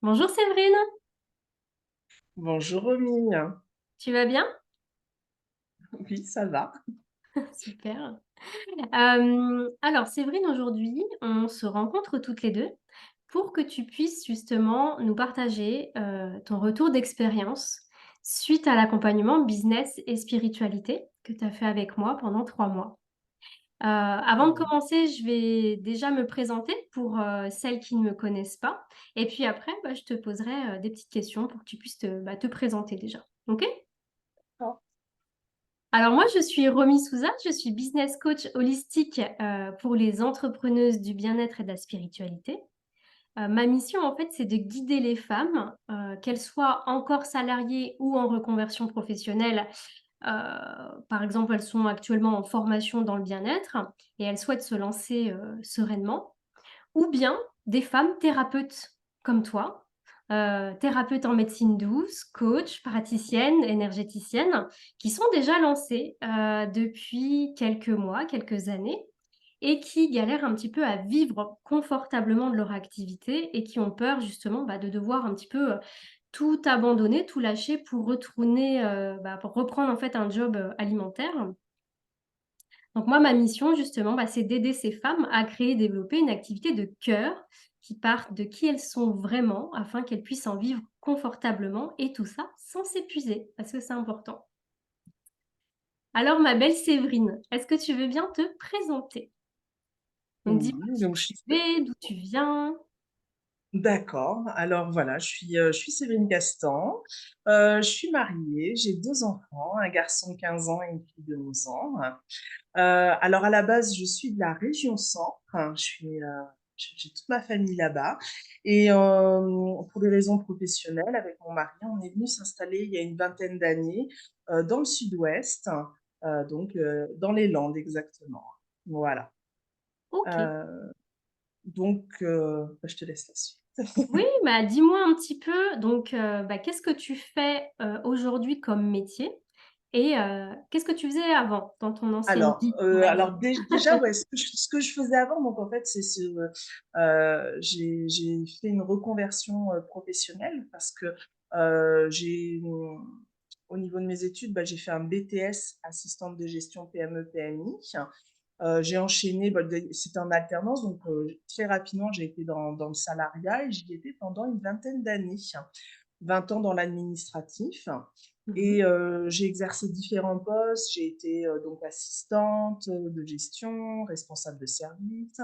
Bonjour Séverine, Bonjour Romy. tu vas bien? Oui, ça va. Super. Alors Séverine, aujourd'hui, on se rencontre toutes les deux pour que tu puisses justement nous partager ton retour d'expérience suite à l'accompagnement business et spiritualité que tu as fait avec moi pendant 3 mois. Avant de Oui. commencer, je vais déjà me présenter pour celles qui ne me connaissent pas. Et puis après, je te poserai des petites questions pour que tu puisses te présenter déjà. OK? Ah, Alors moi, je suis Romy Souza, je suis business coach holistique pour les entrepreneuses du bien-être et de la spiritualité. Ma mission, en fait, c'est de guider les femmes, qu'elles soient encore salariées ou en reconversion professionnelle. Par exemple, elles sont actuellement en formation dans le bien-être et elles souhaitent se lancer sereinement, ou bien des femmes thérapeutes comme toi, thérapeutes en médecine douce, coach, praticiennes, énergéticiennes, qui sont déjà lancées depuis quelques mois, quelques années, et qui galèrent un petit peu à vivre confortablement de leur activité et qui ont peur justement de devoir un petit peu tout abandonner, tout lâcher pour retourner, pour reprendre en fait un job alimentaire. Donc moi, ma mission justement, c'est d'aider ces femmes à créer et développer une activité de cœur qui parte de qui elles sont vraiment afin qu'elles puissent en vivre confortablement et tout ça sans s'épuiser parce que c'est important. Alors ma belle Séverine, est-ce que tu veux bien te présenter? Donc dis-moi oui, qui donc je tu suis es, d'où tu viens. d'accord. Alors voilà, je suis Séverine Castan. Je suis mariée, j'ai deux enfants, un garçon de 15 ans et une fille de 11 ans. Alors à la base, je suis de la région centre. J'ai toute ma famille là-bas. Et pour des raisons professionnelles, avec mon mari, on est venu s'installer il y a une vingtaine d'années dans le sud-ouest, dans les Landes exactement. Voilà. Ok. Je te laisse la suite. Oui, dis-moi un petit peu, donc qu'est-ce que tu fais aujourd'hui comme métier et qu'est-ce que tu faisais avant dans ton ancienne vie, on va dire? Déjà, ouais, ce que je faisais avant, donc en fait, j'ai fait une reconversion professionnelle parce que au niveau de mes études, j'ai fait un BTS assistante de gestion PME-PMI. J'ai enchaîné, c'était en alternance, donc très rapidement, j'ai été dans le salariat et j'y étais pendant une vingtaine d'années, 20 ans dans l'administratif. Mhm. Et j'ai exercé différents postes. J'ai été donc assistante de gestion, responsable de service.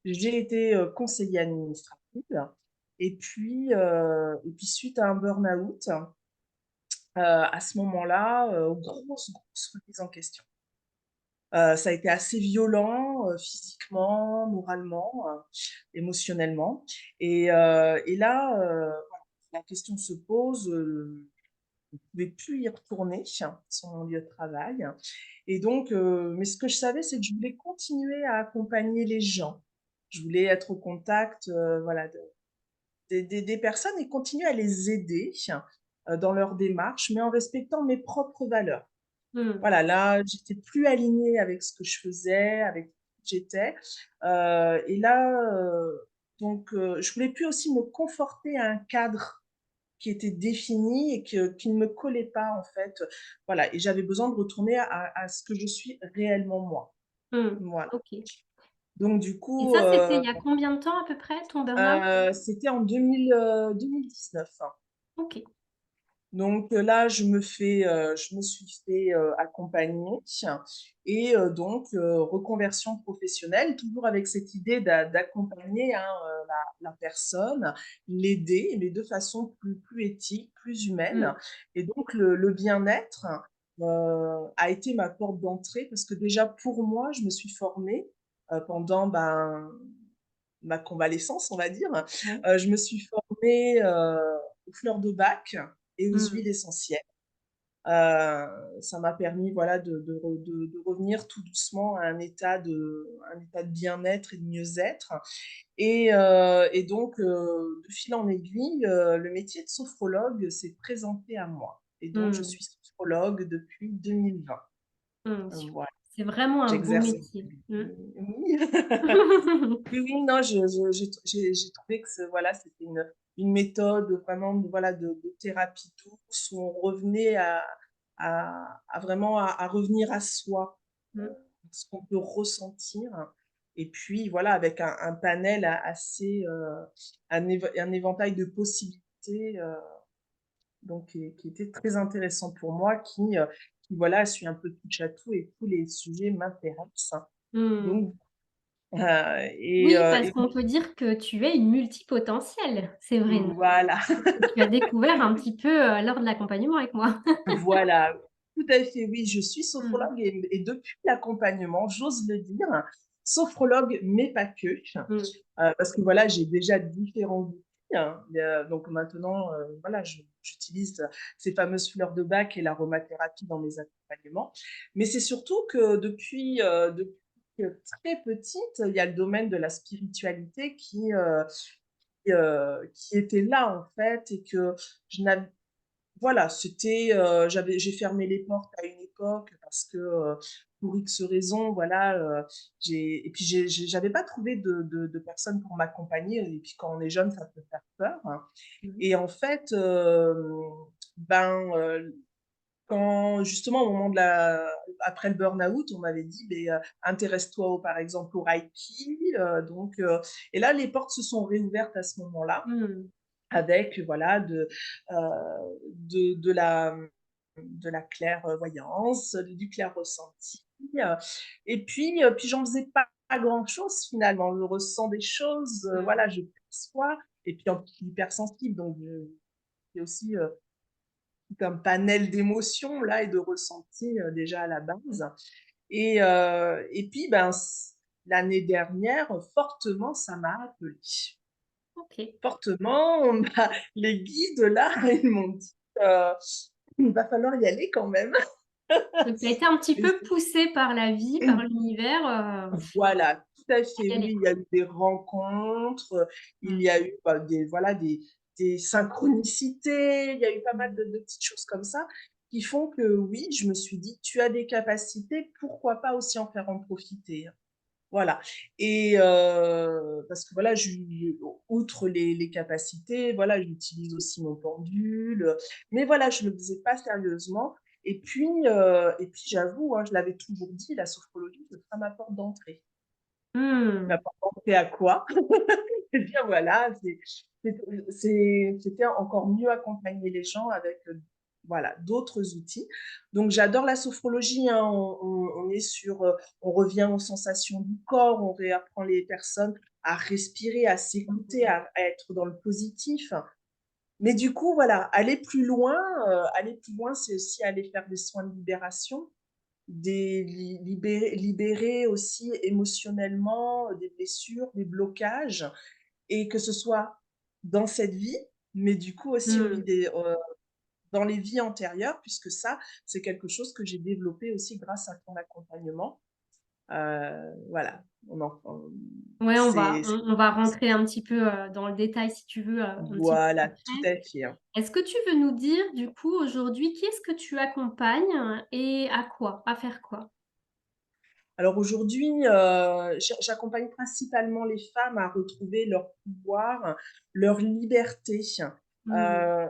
J'ai été conseillère administrative. Et puis, suite à un burn-out, à ce moment-là, grosse remise en question. Ça a été assez violent physiquement, moralement, émotionnellement. Et là, voilà, la question se pose. Je ne pouvais plus y retourner sur mon lieu de travail. Et donc, mais ce que je savais, c'est que je voulais continuer à accompagner les gens. Je voulais être au contact, voilà, des personnes et continuer à les aider dans leur démarche, mais en respectant mes propres valeurs. Hmm. Voilà, là, j'étais plus alignée avec ce que je faisais, avec qui j'étais. Et là, je voulais plus aussi me conforter à un cadre qui était défini et qui ne me collait pas, en fait. Voilà, et j'avais besoin de retourner à ce que je suis réellement moi. Hmm. Voilà. Ok. Donc, du Et coup, ça, c'était il y a combien de temps à peu près, ton burn-out? c'était en 2019. Ok. Donc là, je me suis fait accompagner et reconversion professionnelle, toujours avec cette idée d'accompagner la personne, l'aider, mais de façon plus éthique, plus humaine. Hmm. Et donc le bien-être a été ma porte d'entrée parce que déjà pour moi, je me suis formée pendant ma convalescence, on va dire. Ouais. Je me suis formée aux fleurs de Bach et aux Hmm. huiles essentielles. Ça m'a permis, voilà, de revenir tout doucement à un état de bien-être et de mieux-être. Et donc, de fil en aiguille, le métier de sophrologue s'est présenté à moi. Et donc, je Hmm. suis sophrologue depuis 2020. Hmm. Super. Voilà, C'est vraiment un beau j'exerce. métier. Hmm. Oui. Oui, oui, non, j'ai trouvé que voilà, c'était une méthode vraiment voilà, de thérapie douce où on revenait à vraiment à revenir à soi, Mmh. ce qu'on peut ressentir. Et puis voilà, avec un panel assez, un éventail de possibilités, donc qui était très intéressant pour moi, qui voilà, suis un peu touche à tout et tous les sujets m'intéressent. Mmh. Donc Oui, parce qu'on peut dire que tu es une multipotentielle, Séverine, voilà. que tu as découvert un petit peu, lors de l'accompagnement avec moi. Voilà, tout à fait, oui, je suis Mmh. sophrologue et depuis l'accompagnement, j'ose le dire, sophrologue, mais pas que, Mmh. parce que voilà, j'ai déjà différents outils, hein. Donc maintenant, voilà, j'utilise ces fameuses fleurs de Bach et l'aromathérapie dans mes accompagnements. Mais c'est surtout que depuis très petite, il y a le domaine de la spiritualité qui était là, en fait, et que je n'avais voilà, j'ai fermé les portes à une époque parce que, pour X raisons, voilà, j'ai et puis j'avais pas trouvé de personnes pour m'accompagner et puis quand on est jeune, ça peut faire peur, hein. Mmh. Et en fait, ben, quand justement au moment de la après le burn-out, on m'avait dit: «Beh, intéresse-toi par exemple au reiki», et là, les portes se sont réouvertes à ce moment-là Mmh. avec voilà de la clairvoyance, du clair-ressenti, heu puis j'en faisais pas grand-chose finalement. Je ressens des choses, Mmh. voilà, je perçois et puis en plus je suis hypersensible donc je j'ai aussi, tout un panel d'émotions là et de ressentis, déjà à la base et puis ben, l'année dernière, fortement, ça m'a appelée. OK. Fortement, les guides là, ils m'ont dit, «Il va falloir y aller quand même». Donc tu as été un petit Et peu poussée par la vie, par l'univers, voilà, tout à fait, à y oui, aller, il y quoi. a eu des rencontres, il Mmh. y a eu, bah, des synchronicités, il y a eu pas mal Mmh. de petites choses comme ça qui font que oui, je me suis dit: «Tu as des capacités, pourquoi pas aussi en profiter?» Voilà et parce que voilà, outre les capacités, voilà, j'utilise aussi mon pendule, mais voilà, je ne le faisais pas sérieusement et puis j'avoue, hein, je l'avais toujours dit, la sophrologie, ce sera ma porte d'entrée. Ma Mmh. porte d'entrée à quoi? Eh bien voilà, c'était encore mieux accompagner les gens avec, voilà, d'autres outils. Donc j'adore la sophrologie, hein, on est sur, on revient aux sensations du corps, on réapprend les personnes à respirer, à s'écouter, Mmh. à être dans le positif. Mais du coup, voilà, aller plus loin, c'est aussi aller faire des soins de libération, libérer aussi émotionnellement, des blessures, des blocages et que ce soit dans cette vie, mais du coup aussi Mmh. dans les vies antérieures puisque ça, c'est quelque chose que j'ai développé aussi grâce à ton accompagnement. Voilà, Ouais, c'est on va rentrer un petit peu, dans le détail si tu veux, un petit peu voilà, tout après. à fait, hein. Est-ce que tu veux nous dire, du coup, aujourd'hui, qui est-ce que tu accompagnes et à quoi? À faire quoi? Alors aujourd'hui, j'accompagne principalement les femmes à retrouver leur pouvoir, leur liberté, Mmh. heu,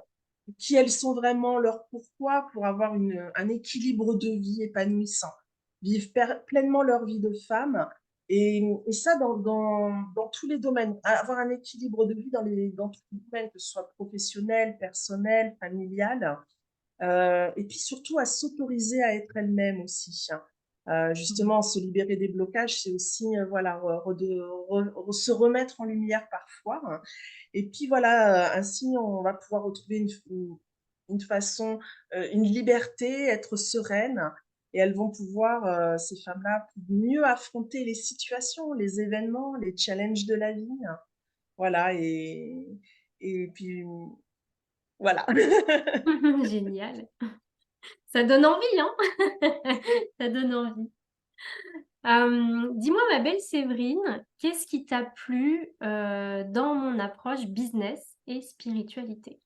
qui elles sont vraiment, leur pourquoi pour avoir un équilibre de vie épanouissant. Vivre pleinement leur vie de femme et ça dans tous les domaines. Avoir un équilibre de vie dans tous les domaines, que ce soit professionnel, personnel, familial. Et puis surtout à s'autoriser à être elle-même aussi, hein. Mmh. Justement, se libérer des blocages, c'est aussi, voilà, se remettre en lumière parfois, hein. Et puis voilà, ainsi on va pouvoir retrouver une façon, une liberté, être sereine et elles vont pouvoir, ces femmes-là, mieux affronter les situations, les événements, les challenges de la vie, hein. Voilà et puis voilà. Génial. Ça donne envie, hein? Ça donne envie. Dis-moi ma belle Séverine, qu'est-ce qui t'a plu, dans mon approche business et spiritualité?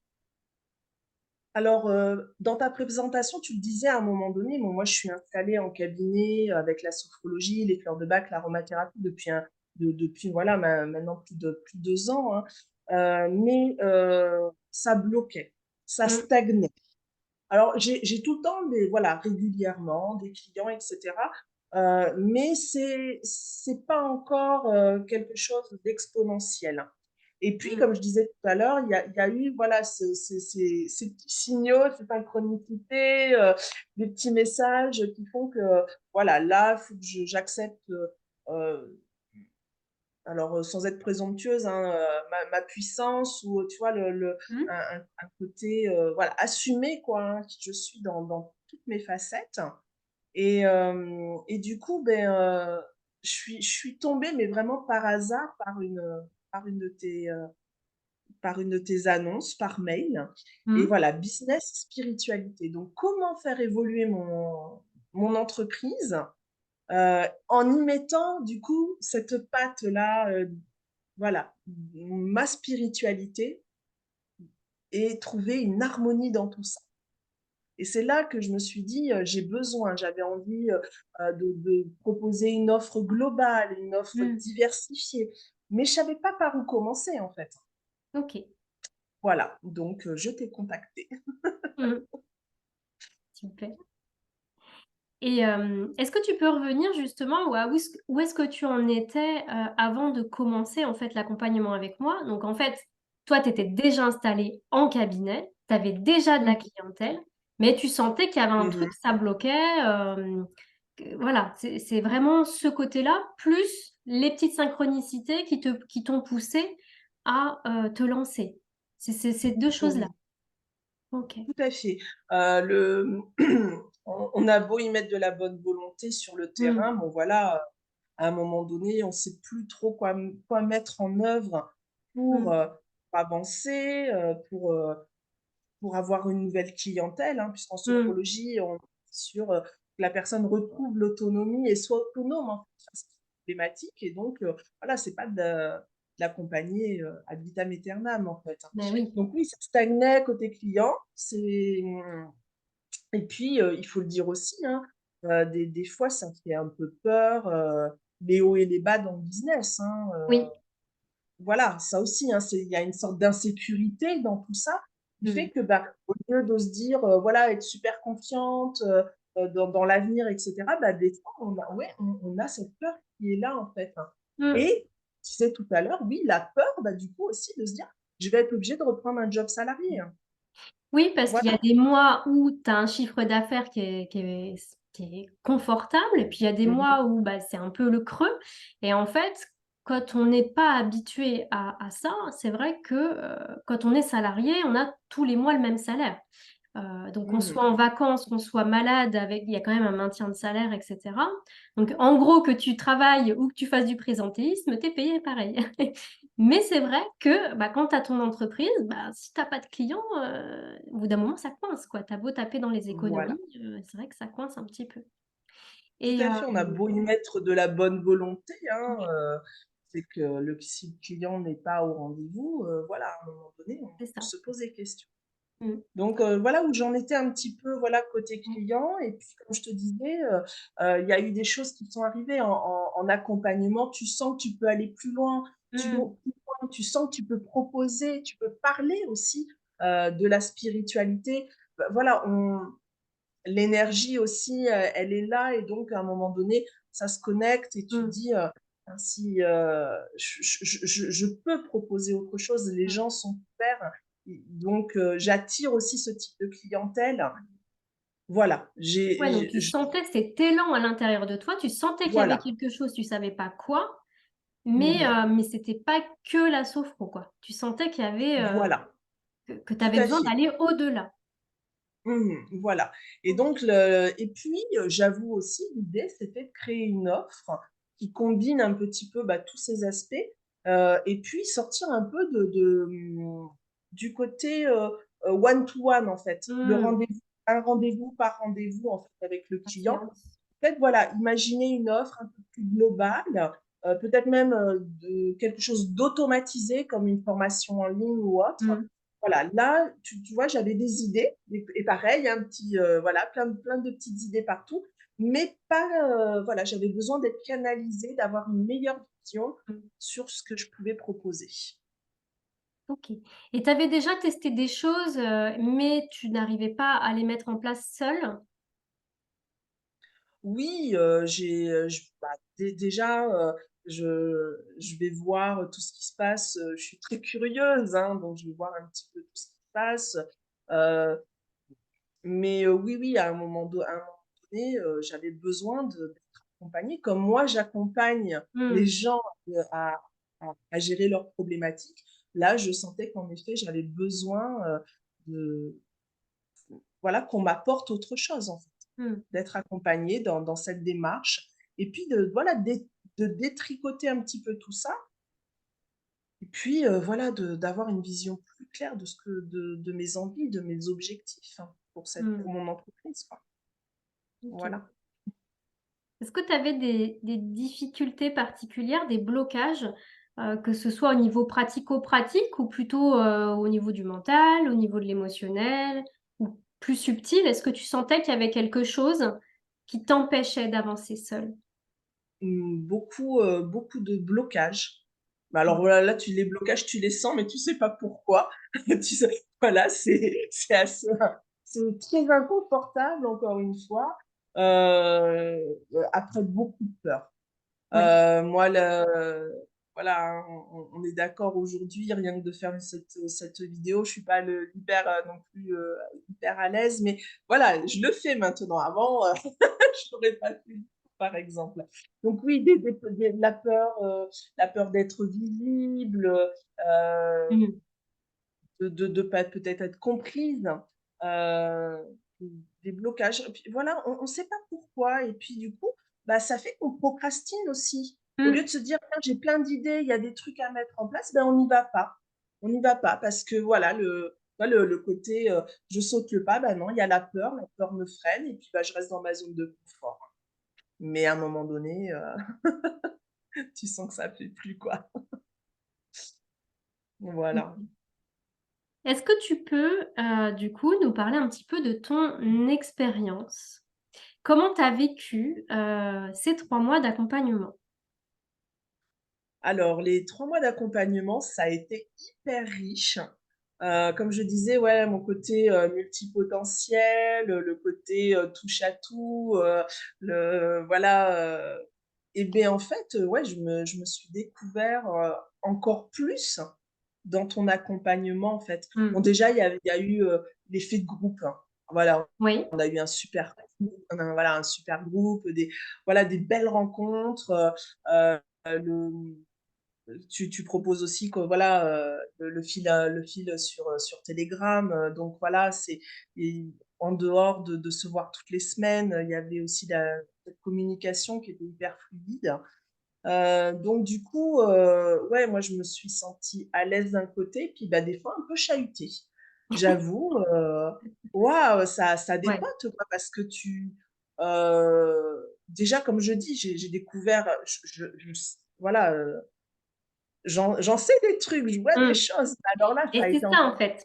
Alors, dans ta présentation, tu le disais à un moment donné, bon, moi, je suis installée en cabinet avec la sophrologie, les fleurs de Bach, l'aromathérapie depuis voilà, maintenant plus de 2 ans, hein. mais ça bloquait, ça Mm, stagnait. Alors, j'ai tout le temps voilà, régulièrement, des clients, etc. Mais c'est pas encore quelque chose d'exponentiel. Et puis, mm, comme je disais tout à l'heure, il y a eu voilà, ces petits signaux, ces synchronicités, des petits messages qui font que, voilà, là, il faut que j'accepte, alors sans être présomptueuse, hein, ma puissance ou tu vois, mm, un côté voilà, assumé, quoi, hein, qui je suis dans toutes mes facettes. Et du coup, ben, je suis tombée, mais vraiment par hasard, par une de par une de tes annonces, par mail. Et mm, voilà, business, spiritualité. Donc, comment faire évoluer mon entreprise en y mettant, du coup, cette patte-là, voilà, ma spiritualité et trouver une harmonie dans tout ça. Et c'est là que je me suis dit, j'ai besoin, j'avais envie de proposer une offre globale, une offre mm. diversifiée, mais je savais pas par où commencer en fait. Ok. Voilà, donc je t'ai contacté. Mm, super. Et est-ce que tu peux revenir justement où est-ce que tu en étais avant de commencer en fait l'accompagnement avec moi? Donc en fait, toi, tu étais déjà installée en cabinet, tu avais déjà de la Mhm, clientèle, mais tu sentais qu'il y avait un mhm, truc, ça bloquait. Voilà, c'est vraiment ce côté-là, plus les petites synchronicités qui t'ont poussé à te lancer. C'est ces deux choses-là. oui, Ok. tout à fait. On a beau y mettre de la bonne volonté sur le Mm, terrain, bon voilà, à un moment donné, on ne sait plus trop quoi mettre en œuvre mm, pour avancer, pour avoir une nouvelle clientèle, hein, puisqu'en mm. sophrologie, on est sur que la personne retrouve l'autonomie et soit autonome en fait, face aux problématiques. Et donc, voilà, c'est pas de l'accompagner ad vitam aeternam en fait, hein. Ben oui. Donc oui, ça stagnait côté client. Et puis, il faut le dire aussi, hein, des fois, ça fait un peu peur, les hauts et les bas dans le business, hein. Oui. Voilà, ça aussi, hein, il y a une sorte d'insécurité dans tout ça, qui fait Mm, que, bah, au lieu de se dire, voilà, être super confiante dans l'avenir, etc., bah, des fois, ouais, on a cette peur qui est là, en fait, hein. mm. Et tu disais tout à l'heure, oui, la peur, bah, du coup, aussi, de se dire, je vais être obligée de reprendre un job salarié, hein. Oui, parce qu'il y a Voilà. des mois où tu as un chiffre d'affaires qui est confortable, et puis il y a des Mhm. mois où bah, c'est un peu le creux. Et en fait, quand on n'est pas habitué à ça, c'est vrai que quand on est salarié, on a tous les mois le même salaire. Donc qu'on Mhm. soit en vacances, qu'on soit malade, il y a quand même un maintien de salaire, etc. Donc en gros, que tu travailles ou que tu fasses du présentéisme, tu es payé pareil. Mais c'est vrai que bah, quand tu as ton entreprise, bah, si tu n'as pas de clients, au bout d'un moment, ça coince, quoi. Tu as beau taper dans les économies, Voilà. c'est vrai que ça coince un petit peu. Tout Et à fait, on a beau y mettre de la bonne volonté, hein, oui, c'est que si le client n'est pas au rendez-vous, voilà, à un moment donné, c'est on ça. se pose des questions. Mm, Donc voilà où j'en étais un petit peu, voilà, côté mm, client. Et puis comme je te disais, il y a eu des choses qui sont arrivées en accompagnement. Tu sens que tu peux aller plus loin, mm, tu sens que tu peux proposer, tu peux parler aussi de la spiritualité. Bah, voilà, l'énergie aussi, elle est là. Et donc à un moment donné, ça se connecte et tu te mm, dis, si je peux proposer autre chose, les mm. gens sont ouverts. Donc j'attire aussi ce type de clientèle. Voilà, Ouais, donc tu sentais cet élan à l'intérieur de toi, tu sentais qu'il y avait voilà, quelque chose, tu savais pas quoi, mhm, mais c'était pas que la sophro, quoi. Tu sentais qu'il y avait, voilà, que tu tout avais à besoin fait. d'aller au-delà. Voilà. Et Ok. donc, et puis, j'avoue aussi, l'idée, c'était de créer une offre qui combine un petit peu bah, tous ces aspects et puis sortir un peu du côté one-to-one, en fait. Le Hmm, rendez-vous, un rendez-vous par rendez-vous, en fait, avec le la client. séance. Peut-être, voilà, imaginer une offre un peu plus globale, peut-être même de quelque chose d'automatisé comme une formation en ligne ou autre. Hmm. Voilà, là, tu vois, j'avais des idées, et pareil, un petit, voilà, plein de petites idées partout, mais pas, voilà, j'avais besoin d'être canalisée, d'avoir une meilleure vision Hmm. sur ce que je pouvais proposer. OK. Et tu avais déjà testé des choses, mais tu n'arrivais pas à les mettre en place seule? Oui, j'ai, je bah, déjà, je vais voir tout ce qui se passe, je suis très curieuse, hein, donc je vais voir un petit peu tout ce qui se passe, heu, mais oui, oui, à un moment donné, j'avais besoin d'être accompagnée comme moi j'accompagne les Mmh, gens, à gérer leurs problématiques. Là, je sentais qu'en effet, j'avais besoin, de voilà, qu'on m'apporte autre chose, en fait. mmh, D'être accompagnée dans cette démarche et puis de voilà, de détricoter un petit peu tout ça et puis, voilà, d'avoir une vision plus claire de ce que de mes envies, de mes objectifs, hein, pour mmh. mon entreprise, quoi. OK. Voilà. Est-ce que tu avais des difficultés particulières, des blocages, que ce soit au niveau pratico-pratique ou plutôt, au niveau du mental, au niveau de l'émotionnel ou plus subtil? Est-ce que tu sentais qu'il y avait quelque chose qui t'empêchait d'avancer seule? Beaucoup de blocages. Bah, alors Mmh. voilà, là, les blocages, tu les sens, mais tu sais pas pourquoi. Tu sais voilà, c'est assez c'est très inconfortable encore une fois, après beaucoup de peur. Oui. Moi, voilà, hein, on est d'accord aujourd'hui, rien que de faire cette vidéo, je suis pas hyper, non plus, hyper à l'aise, mais voilà, je le fais maintenant. Avant, je l'aurais pas fait, par exemple. Donc oui, la peur d'être visible, Mmh. de pas peut-être être comprise, heu, des blocages et puis voilà, on sait pas pourquoi et puis du coup, bah, ça fait qu'on procrastine aussi. Au lieu Mmh. de se dire: «Tiens, j'ai plein d'idées, il y a des trucs à mettre en place», ben, on n'y va pas. On n'y va pas parce que voilà, le côté, je saute le pas, bah, non, il y a la peur me freine et puis, bah, je reste dans ma zone de confort. Mais à un moment donné, tu sens que ça ne fait plus, quoi. Voilà. OK. Est-ce que tu peux, du coup, nous parler un petit peu de ton expérience? Comment tu as vécu, ces 3 mois d'accompagnement? Alors, les 3 mois d'accompagnement, ça a été hyper riche. Comme je disais, ouais, mon côté, multipotentiel, le côté, touche à tout, le voilà, et beh, en fait, ouais, je me suis découvert, encore plus dans ton accompagnement, en fait. Bon, Mmh. déjà, il y a eu, l'effet de groupe, hein. Voilà, Oui. on a eu un super groupe, voilà, un super groupe, voilà, des belles rencontres, le tu proposes aussi que voilà, le fil sur Telegram, donc voilà, et en dehors de se voir toutes les semaines, il y avait aussi cette communication qui était hyper fluide. Donc du coup, ouais, moi je me suis sentie à l'aise d'un côté, puis, bah, des fois un peu chahutée. J'avoue, waouh, ça Ouais. dépote quoi, parce que déjà comme je dis, j'ai découvert, je voilà, j'en sais des trucs, je vois des Mmh. choses. Alors là, ça Et a c'est été ça, en encore fait.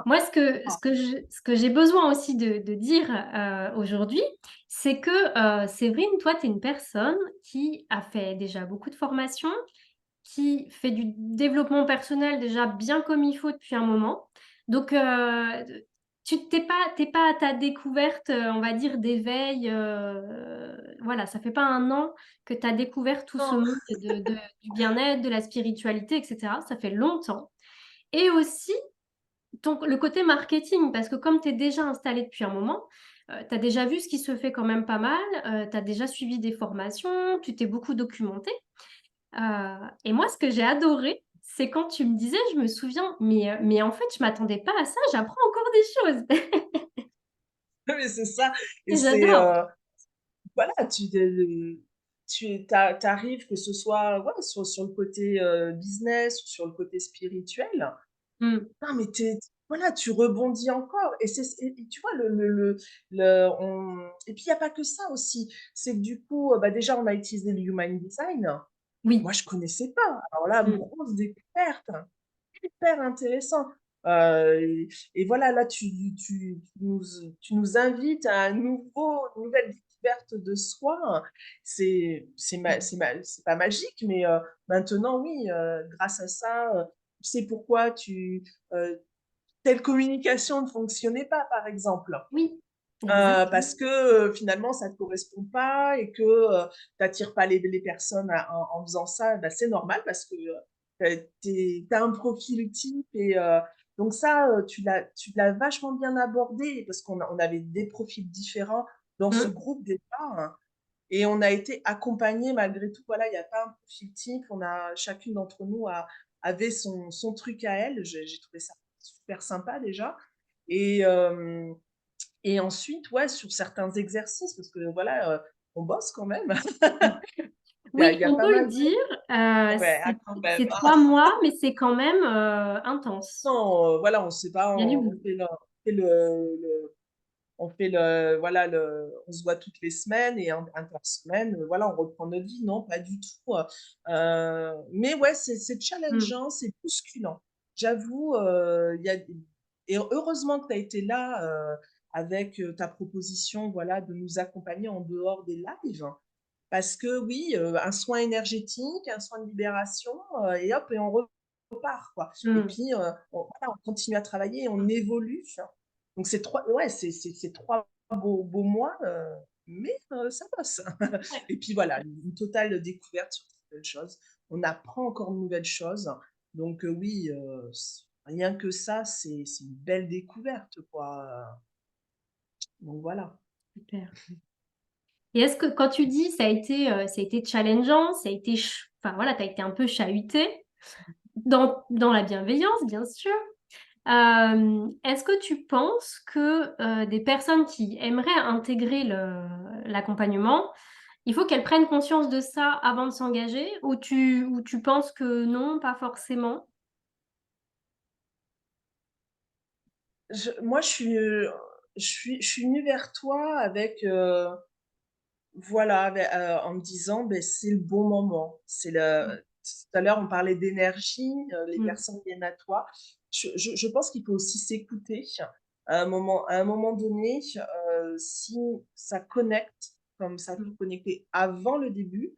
Moi, ce que j'ai besoin aussi de dire, aujourd'hui, c'est que, Séverine, toi, tu es une personne qui a fait déjà beaucoup de formations, qui fait du développement personnel déjà bien comme il faut depuis un moment. Donc, tu t'es pas à ta découverte, on va dire d'éveil, voilà, ça fait pas 1 an que tu as découvert tout ce non, monde du bien-être, de la spiritualité et cetera. Ça fait longtemps et aussi le côté marketing, parce que comme tu es déjà installée depuis un moment, tu as déjà vu ce qui se fait quand même pas mal, tu as déjà suivi des formations, tu t'es beaucoup documentée. Et moi, ce que j'ai adoré, c'est quand tu me disais, je me souviens: mais en fait, je m'attendais pas à ça, j'apprends encore des choses» mais c'est ça et et c'est, j'adore. voilà, tu arrives que ce soit, ouais, sur le côté, business ou sur le côté spirituel. Mmh. Non, mais voilà, tu rebondis encore et tu vois le on et puis il y a pas que ça aussi. C'est que du coup, bah, déjà on a utilisé le Human Design. Moi Oui. je connaissais pas. Alors là, Mmh. grosse découverte, hyper intéressant. Et voilà, là tu nous invites à une nouvelle découverte de soi. C'est pas magique, mais maintenant oui, grâce à ça, sais pourquoi telle communication ne fonctionnait pas, par exemple. Oui, exactement. Parce que finalement, ça ne te correspond pas et que tu n'attires pas les personnes en faisant ça, bah, c'est normal parce que tu as un profil type. Et donc ça, tu l'as vachement bien abordé parce on avait des profils différents dans ce Mm. groupe déjà, hein. Et on a été accompagnés malgré tout. Voilà, il n'y a pas un profil type. Chacune d'entre nous avait son truc à elle. J'ai trouvé ça super sympa déjà. Et, euh, et ensuite, ouais, sur certains exercices, parce que voilà, on bosse quand même. Il y Oui, a on pas peut le mal dire. ouais, quand même, C'est hein. 3 mois, mais c'est quand même intense. Non, voilà, on sait pas, Il y a du on boulot. fait on fait voilà, on se voit toutes les semaines et par semaine, voilà, on reprend notre vie. Non, pas du tout. Mais ouais, c'est Mm. challengeant, c'est bousculant. J'avoue, et heureusement que tu as été là avec ta proposition, voilà, de nous accompagner en dehors des lives. Parce que oui, un soin énergétique, un soin de libération, et hop, et on repart, quoi. Et Mm. puis, voilà, on continue à travailler, on évolue. Donc, ouais, c'est 3 beaux mois, mais ça bosse. Ouais, Et puis voilà, une totale découverte sur certaines choses. On apprend encore de nouvelles choses. Donc, oui, rien que ça, c'est une belle découverte, quoi. Donc, voilà. super. Et est-ce que quand tu dis ça a été challengeant, enfin voilà, tu as été un peu chahuté, dans la bienveillance, bien sûr. Est-ce que tu penses que des personnes qui aimeraient intégrer l'accompagnement, il faut qu'elles prennent conscience de ça avant de s'engager, ou tu penses que non, pas forcément? Moi, je suis venue vers toi avec, voilà, en me disant, ben, c'est le bon moment. Tout à l'heure, on parlait d'énergie, les Mm, personnes viennent à toi. Je pense qu'il faut aussi s'écouter. À un moment donné, si ça connecte, comme ça peut mm, connecter avant le début,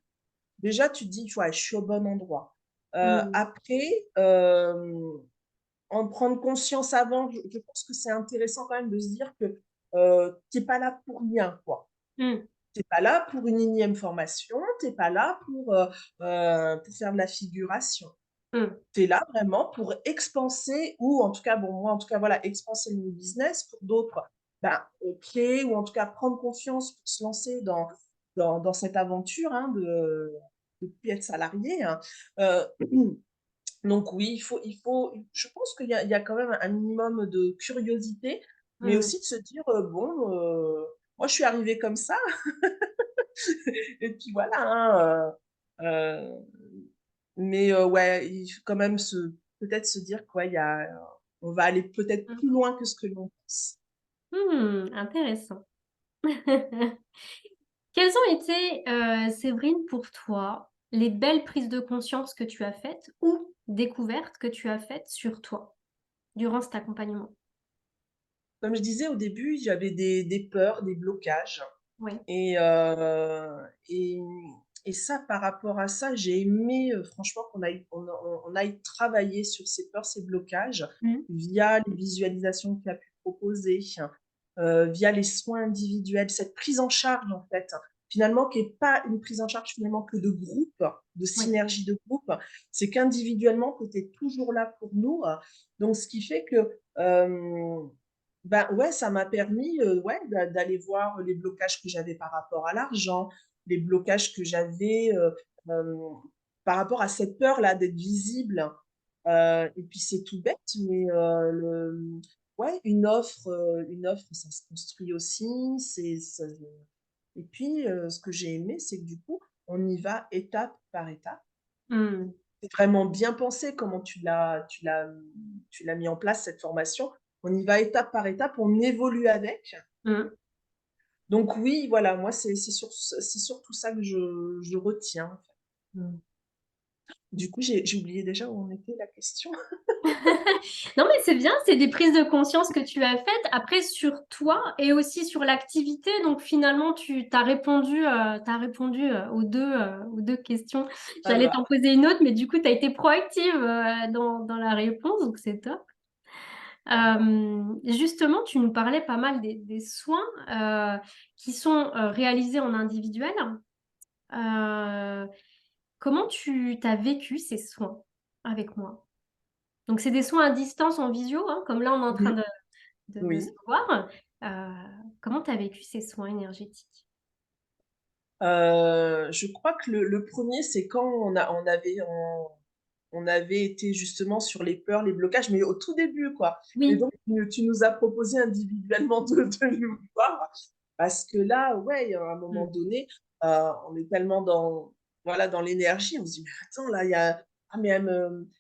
déjà, tu te dis, ouais, je suis au bon endroit. mm, Après, en prendre conscience avant, je pense que c'est intéressant quand même de se dire que tu n'es pas là pour rien, quoi. mm, T'es pas là pour une énième formation, t'es pas là pour faire de la figuration. mm, Tu es là vraiment pour expanser, ou en tout cas, bon, moi, en tout cas, voilà, expanser le business. Pour d'autres, ben, créer ou en tout cas prendre confiance pour se lancer dans cette aventure, hein, de plus être salarié, hein. Euh, donc oui, je pense qu'il y a quand même un minimum de curiosité, mais mm. aussi de se dire, bon, moi, je suis arrivée comme ça. Et puis voilà, hein, mais ouais, il faut quand même peut-être se dire quoi, on va aller peut-être Mm. plus loin que ce que l'on pense. Intéressant. Quelles ont été, Séverine, pour toi, les belles prises de conscience que tu as faites ou découvertes que tu as faites sur toi durant cet accompagnement? Comme je disais au début, j'avais des peurs, des blocages. Oui. Et, euh, et, et ça, par rapport à ça, j'ai aimé franchement qu'on aille travailler sur ces peurs, ces blocages, Mm. via les visualisations que tu as pu proposer, via les soins individuels, cette prise en charge en fait, finalement, qui n'est pas une prise en charge finalement que de groupe, de Oui. synergie de groupe, c'est qu'individuellement, que tu es toujours là pour nous. Donc, ce qui fait que ben ouais, ça m'a permis ouais, d'aller voir les blocages que j'avais par rapport à l'argent, les blocages que j'avais euh, par rapport à cette peur-là d'être visible. Et puis c'est tout bête, mais ouais, une offre, ça se construit aussi. Et puis ce que j'ai aimé, c'est que du coup, on y va étape par étape. Mm. C'est vraiment bien pensé comment tu l'as mis en place, cette formation. On y va étape par étape, on évolue avec. Mm. Donc oui, voilà, moi, c'est surtout ça que je retiens, en fait. Mm. Du coup, j'ai oublié déjà où en était la question. Non, mais c'est bien, c'est des prises de conscience que tu as faites après sur toi et aussi sur l'activité. Donc finalement, tu t'as répondu aux deux questions. Ça J'allais va. t'en poser une autre, mais du coup, tu as été proactive dans la réponse, donc c'est top. Justement, tu nous parlais pas mal des soins qui sont réalisés en individuel. Euh, Comment tu t'as vécu ces soins avec moi? Donc, c'est des soins à distance en visio, hein, comme là, on est en train Mmh. de se Oui. voir. Comment tu as vécu ces soins énergétiques? Je crois que le 1 c'est quand on avait été justement sur les peurs, les blocages, mais au tout début, quoi. Et Oui. donc tu nous as proposé individuellement de nous voir parce que là, ouais, à un moment Mm, donné, on est tellement dans voilà, dans l'énergie, on se dit: «Mais attends, là, il y a ah mais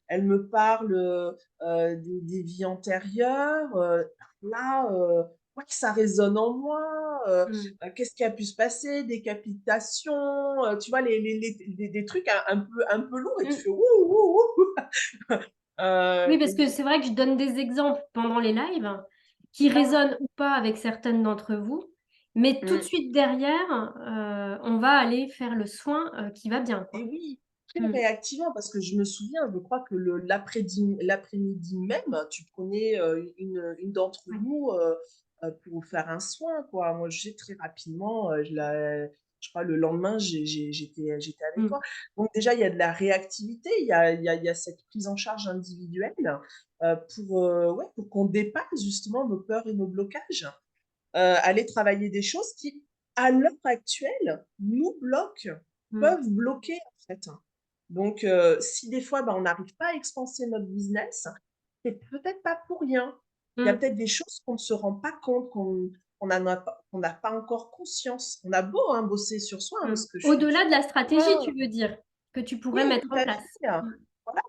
elle me parle, des vies antérieures, là, ouais, ça résonne en moi, mm, qu'est-ce qui a pu se passer? Décapitation, tu vois des trucs un peu lourds et tu mm. fais: «Wouh, wouh, wouh!» Oui, Et parce que c'est vrai que je donne des exemples pendant les lives qui ah, résonnent ou pas avec certaines d'entre vous, mais tout de mmh suite derrière, on va aller faire le soin qui va bien, et quoi. oui, très Mm. réactivant parce que je me souviens, je crois que l'après-midi même, tu prenais, une d'entre Ouais. nous, pour faire un soin, quoi. Moi, je sais très rapidement, je crois le lendemain, j'étais avec Mm, toi. Donc déjà, il y a de la réactivité, il y a cette prise en charge individuelle, ouais, pour qu'on dépasse justement nos peurs et nos blocages. Aller travailler des choses qui, à l'heure actuelle, nous bloquent, mm, peuvent bloquer en fait. Donc, si des fois, bah, on n'arrive pas à expanser notre business, c'est peut-être pas pour rien. Il y a mm. peut-être des choses qu'on ne se rend pas compte, qu'on n'a pas encore conscience. On a beau hein, bosser sur soi, hein, Mm. parce que je Au-delà suis de la stratégie, d'accord. tu veux dire, que tu Oui, pourrais mettre tout en à place. fait. Mm, Voilà,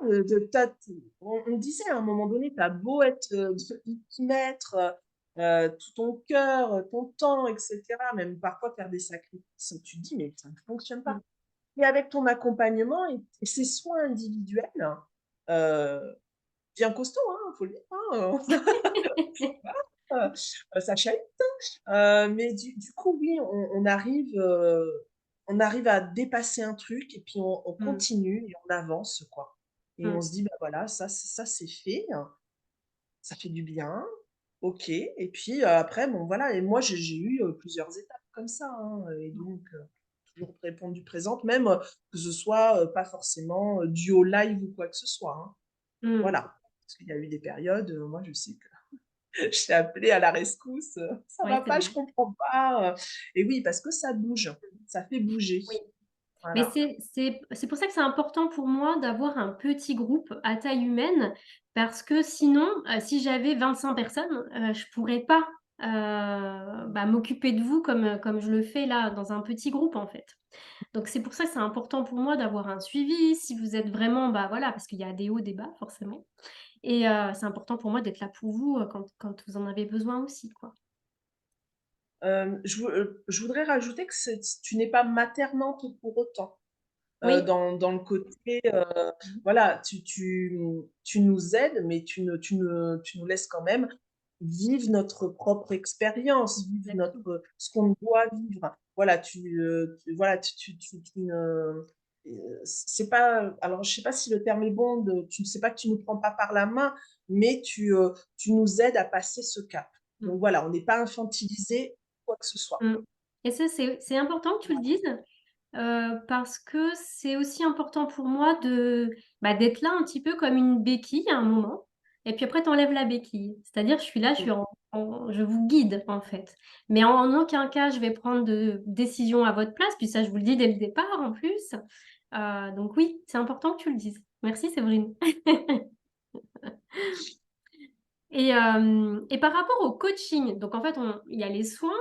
on disait à un moment donné, tu as beau être, y mettre, tout ton cœur, ton temps et cetera, même parfois faire des sacrifices, tu te dis: «Mais ça ne fonctionne pas». mm, Mais avec ton accompagnement et ces soins individuels, heu, bien costauds, hein, faut le dire, hein, ça chahutte, mais du coup, oui, on arrive à dépasser un truc et puis on mm, continue et on avance, quoi. Et on mm, se dit: «Bah, voilà, ça c'est fait, ça fait du bien, OK» et puis, après bon voilà et moi j'ai eu, plusieurs étapes comme ça, hein, et donc toujours répondu présente, même, que ce soit, pas forcément, dû au live ou quoi que ce soit, hein. mm. Voilà. Parce qu'il y a eu des périodes, moi je sais que je t'ai appelé à la rescousse, «Ça Ouais, va c'est pas, je vrai. comprends pas», et oui, parce que ça bouge, ça fait bouger. Oui. Mais Voilà. c'est pour ça que c'est important pour moi d'avoir un petit groupe à taille humaine, parce que sinon, si j'avais 25 personnes, je pourrais pas, bah, m'occuper de vous comme je le fais là dans un petit groupe, en fait. Donc c'est pour ça que c'est important pour moi d'avoir un suivi, si vous êtes vraiment bah, voilà, parce qu'il y a des hauts, des bas forcément et c'est important pour moi d'être là pour vous, quand vous en avez besoin aussi, quoi. Je voudrais rajouter que tu n'es pas maternante pour autant. Oui. Dans le côté, voilà, tu nous aides, mais tu nous laisses quand même vivre notre propre expérience, vivre Exactement. ce qu'on doit vivre. Voilà, voilà, tu ne c'est pas alors je sais pas si le terme est bon de tu ne sais pas que tu nous prends pas par la main, mais tu nous aides à passer ce cap. Mmh. Donc voilà, on n'est pas infantilisé quoi que ce soit. Mmh. Et ça, c'est important que tu le dises, parce que c'est aussi important pour moi bah, d'être là un petit peu comme une béquille à un moment et puis après tu enlèves la béquille. C'est-à-dire je suis là, Mmh. je vous guide en fait. Mais en aucun cas je vais prendre de décision à votre place, puis ça je vous le dis dès le départ en plus. Donc oui, c'est important que tu le dises. Merci Séverine. Et par rapport au coaching, donc en fait, il y a les soins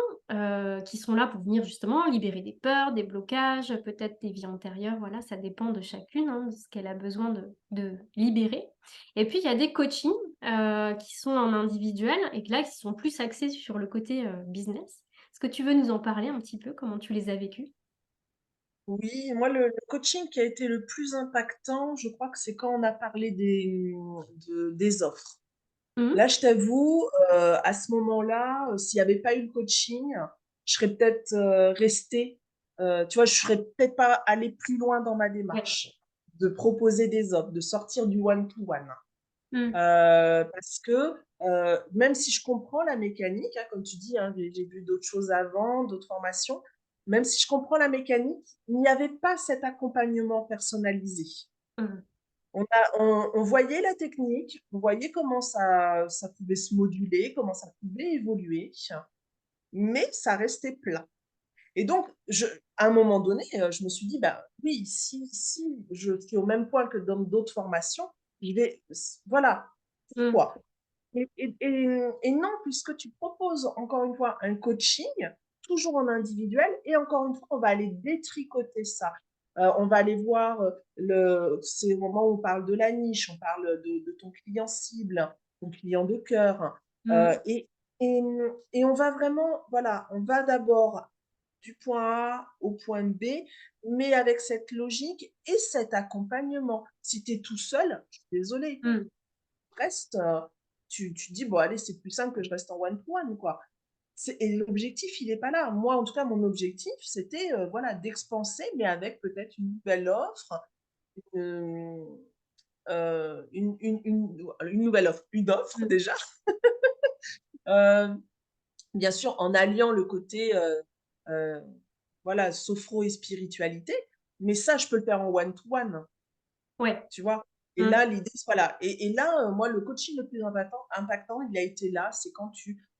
qui sont là pour venir justement libérer des peurs, des blocages, peut-être des vies antérieures, voilà, ça dépend de chacune, hein, de ce qu'elle a besoin de libérer. Et puis, il y a des coachings qui sont en individuel et que là, qui sont plus axés sur le côté business. Est-ce que tu veux nous en parler un petit peu, comment tu les as vécus? Oui, moi, le coaching qui a été le plus impactant, je crois que c'est quand on a parlé des offres. Mmh. Là, je t'avoue, à ce moment-là, s'il n'y avait pas eu le coaching, je serais peut-être restée, tu vois, je serais peut-être pas allée plus loin dans ma Ouais. démarche de proposer des offres, de sortir du one-to-one. Mmh. Parce que même si je comprends la mécanique, hein, comme tu dis, hein, j'ai vu d'autres choses avant, d'autres formations, même si je comprends la mécanique, il n'y avait pas cet accompagnement personnalisé. Mmh. On voyait la technique, on voyait comment ça pouvait se moduler, comment ça pouvait évoluer, mais ça restait plat. Et donc, à un moment donné, je me suis dit, bah oui, si je suis au même point que dans d'autres formations, je vais, voilà, Mmh. pourquoi? Et non, puisque tu proposes encore une fois un coaching, toujours en individuel, et encore une fois, on va aller détricoter ça. On va aller voir, c'est au moment où on parle de la niche, on parle de ton client cible, ton client de cœur. Mmh. euh, et, et, et on va vraiment, voilà, on va d'abord du point A au point B, mais avec cette logique et cet accompagnement. Si tu es tout seul, je suis désolée, Mmh. reste, tu dis, bon, allez, c'est plus simple que je reste en one-to-one, quoi. Et l'objectif, il n'est pas là. Moi, en tout cas, mon objectif, c'était voilà, d'expanser, mais avec peut-être une nouvelle offre, une, une nouvelle offre, une offre Mmh. déjà. Euh, Bien sûr, en alliant le côté euh, voilà, sophro et spiritualité, mais ça, je peux le faire en one-to-one. Ouais. Tu vois? Et Mmh. là, l'idée, voilà. Et là, moi, le coaching le plus impactant, il a été là, c'est quand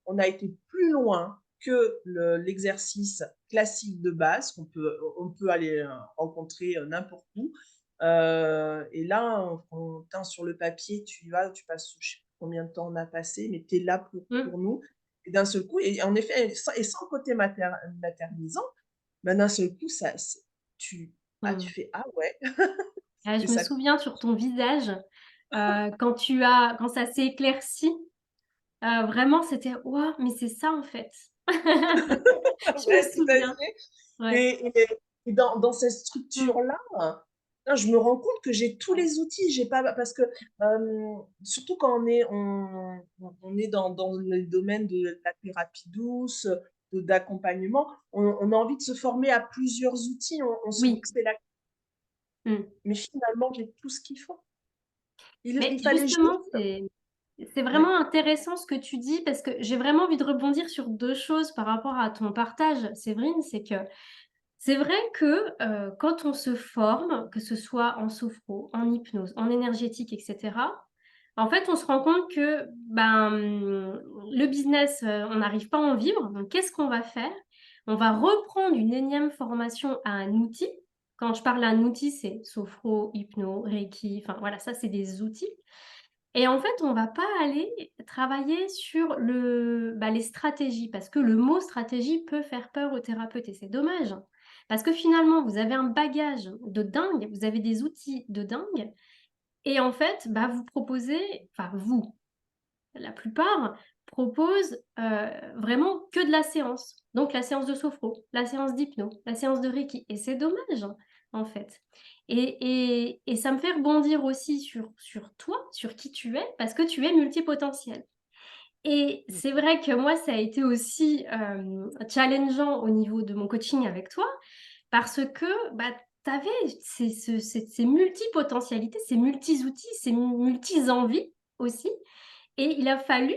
on a été plus loin que l'exercice classique de base, on peut aller rencontrer n'importe où. Et là, sur le papier, tu y vas, tu passes, je sais pas combien de temps on a passé, mais tu es là Mmh. pour nous. Et d'un seul coup, et en effet, sans côté maternisant, ben, d'un seul coup, tu, tu Mmh. fais, ah ouais, Ah, et je me ça. souviens sur ton visage, quand ça s'est éclairci, vraiment c'était: «Waouh, mais c'est ça en fait!» Je me Ouais, tout à souviens. fait. Ouais. Et dans cette Mmh. structure-là, je me rends compte que j'ai tous les outils. J'ai pas, parce que surtout quand on est dans le domaine de la thérapie douce, d'accompagnement, on a envie de se former à plusieurs outils. On se dit Oui. que c'est la. Mmh. Mais finalement, j'ai tout ce qu'il faut. Mais Il fallait justement, juste. c'est Ouais. vraiment intéressant ce que tu dis parce que j'ai vraiment envie de rebondir sur 2 choses par rapport à ton partage, Séverine. C'est que c'est vrai que, quand on se forme, que ce soit en sophro, en hypnose, en énergétique et cetera, en fait, on se rend compte que, ben, le business, on n'arrive pas à en vivre. Donc qu'est-ce qu'on va faire? On va reprendre une énième formation à un outil. Quand je parle d'un outil, c'est sophro, hypno, reiki, enfin voilà, ça, c'est des outils. Et en fait, on va pas aller travailler sur les stratégies parce que le mot stratégie peut faire peur aux thérapeutes et c'est dommage. Parce que finalement, vous avez un bagage de dingue, vous avez des outils de dingue et en fait, bah, vous proposez enfin vous, la plupart proposent, vraiment que de la séance. Donc la séance de sophro, la séance d'hypno, la séance de reiki et c'est dommage, en fait. Et ça me fait rebondir aussi sur toi, sur qui tu es, parce que tu es multipotentiel. Et c'est vrai que moi, ça a été aussi, challengeant au niveau de mon coaching avec toi, parce que, bah, tu avais ces multipotentialités, ces multi-outils, ces multi-envies aussi et il a fallu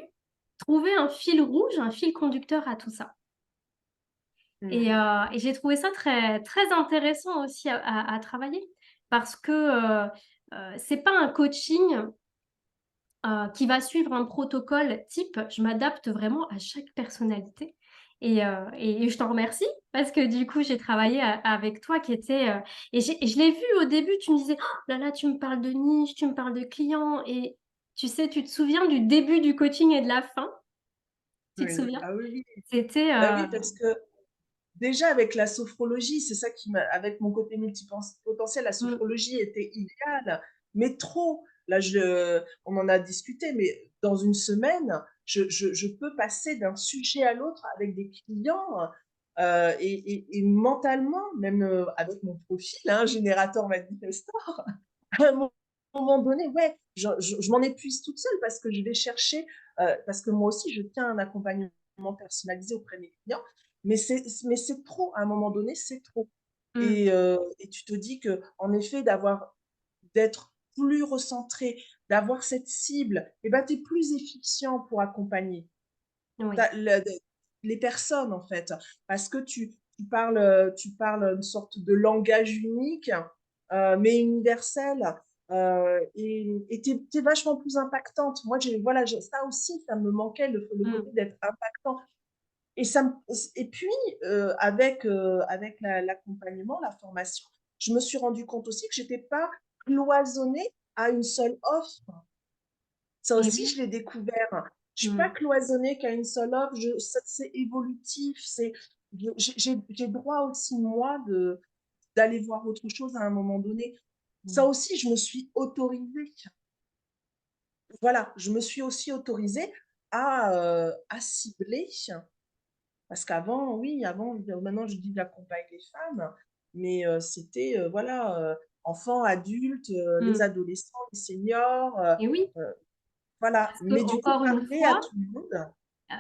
trouver un fil rouge, un fil conducteur à tout ça. Mhm. Et j'ai trouvé ça très très intéressant aussi à travailler parce que, c'est pas un coaching, qui va suivre un protocole type. Je m'adapte vraiment à chaque personnalité et je t'en remercie parce que du coup, j'ai travaillé avec toi qui était, et je l'ai vu au début, tu me disais: «Oh là là, tu me parles de niche, tu me parles de clients» et tu sais, tu te souviens du début du coaching et de la fin? Tu te Oui. souviens? Ah oui, oui. C'était, Bah oui, parce que déjà, avec la sophrologie, c'est ça qui m'a, avec mon côté multipotentiel, la mmh, sophrologie était idéale, mais trop. Là, on en a discuté, mais dans une semaine, je peux passer d'un sujet à l'autre avec des clients. Et mentalement, même, avec mon profil, hein, générateur manifestor, à un moment donné, ouais, je m'en épuise toute seule parce que je vais chercher, parce que moi aussi je tiens un accompagnement personnalisé auprès de mes clients, mais c'est trop, à un moment donné, c'est trop. Mmh. Et tu te dis que en effet, d'être plus recentré, d'avoir cette cible, et ben, tu es plus efficient pour accompagner Oui. ta le de les personnes, en fait. Parce que tu parles une sorte de langage unique, mais universel, et tu es vachement plus impactante. Moi, voilà, ça aussi, ça me manquait, le côté Mmh. d'être impactant. Et ça me et puis, avec l'accompagnement, la formation, je me suis rendu compte aussi que j'étais pas cloisonnée à une seule offre. Ça Et aussi, oui. je l'ai découvert. Je suis pas Mmh. cloisonnée qu'à une seule offre. C'est évolutif. J'ai droit aussi, moi, d'aller voir autre chose à un moment donné. Ça Mmh. aussi, je me suis autorisée. Voilà, je me suis aussi autorisée à cibler. Parce qu'avant, oui, maintenant je dis que j'accompagne les femmes, mais c'était, voilà, enfants, adultes, les Mmh. adolescents, les seniors, Et oui, heu, voilà. parce que Mais du coup, encore une parler à fois, tout le monde.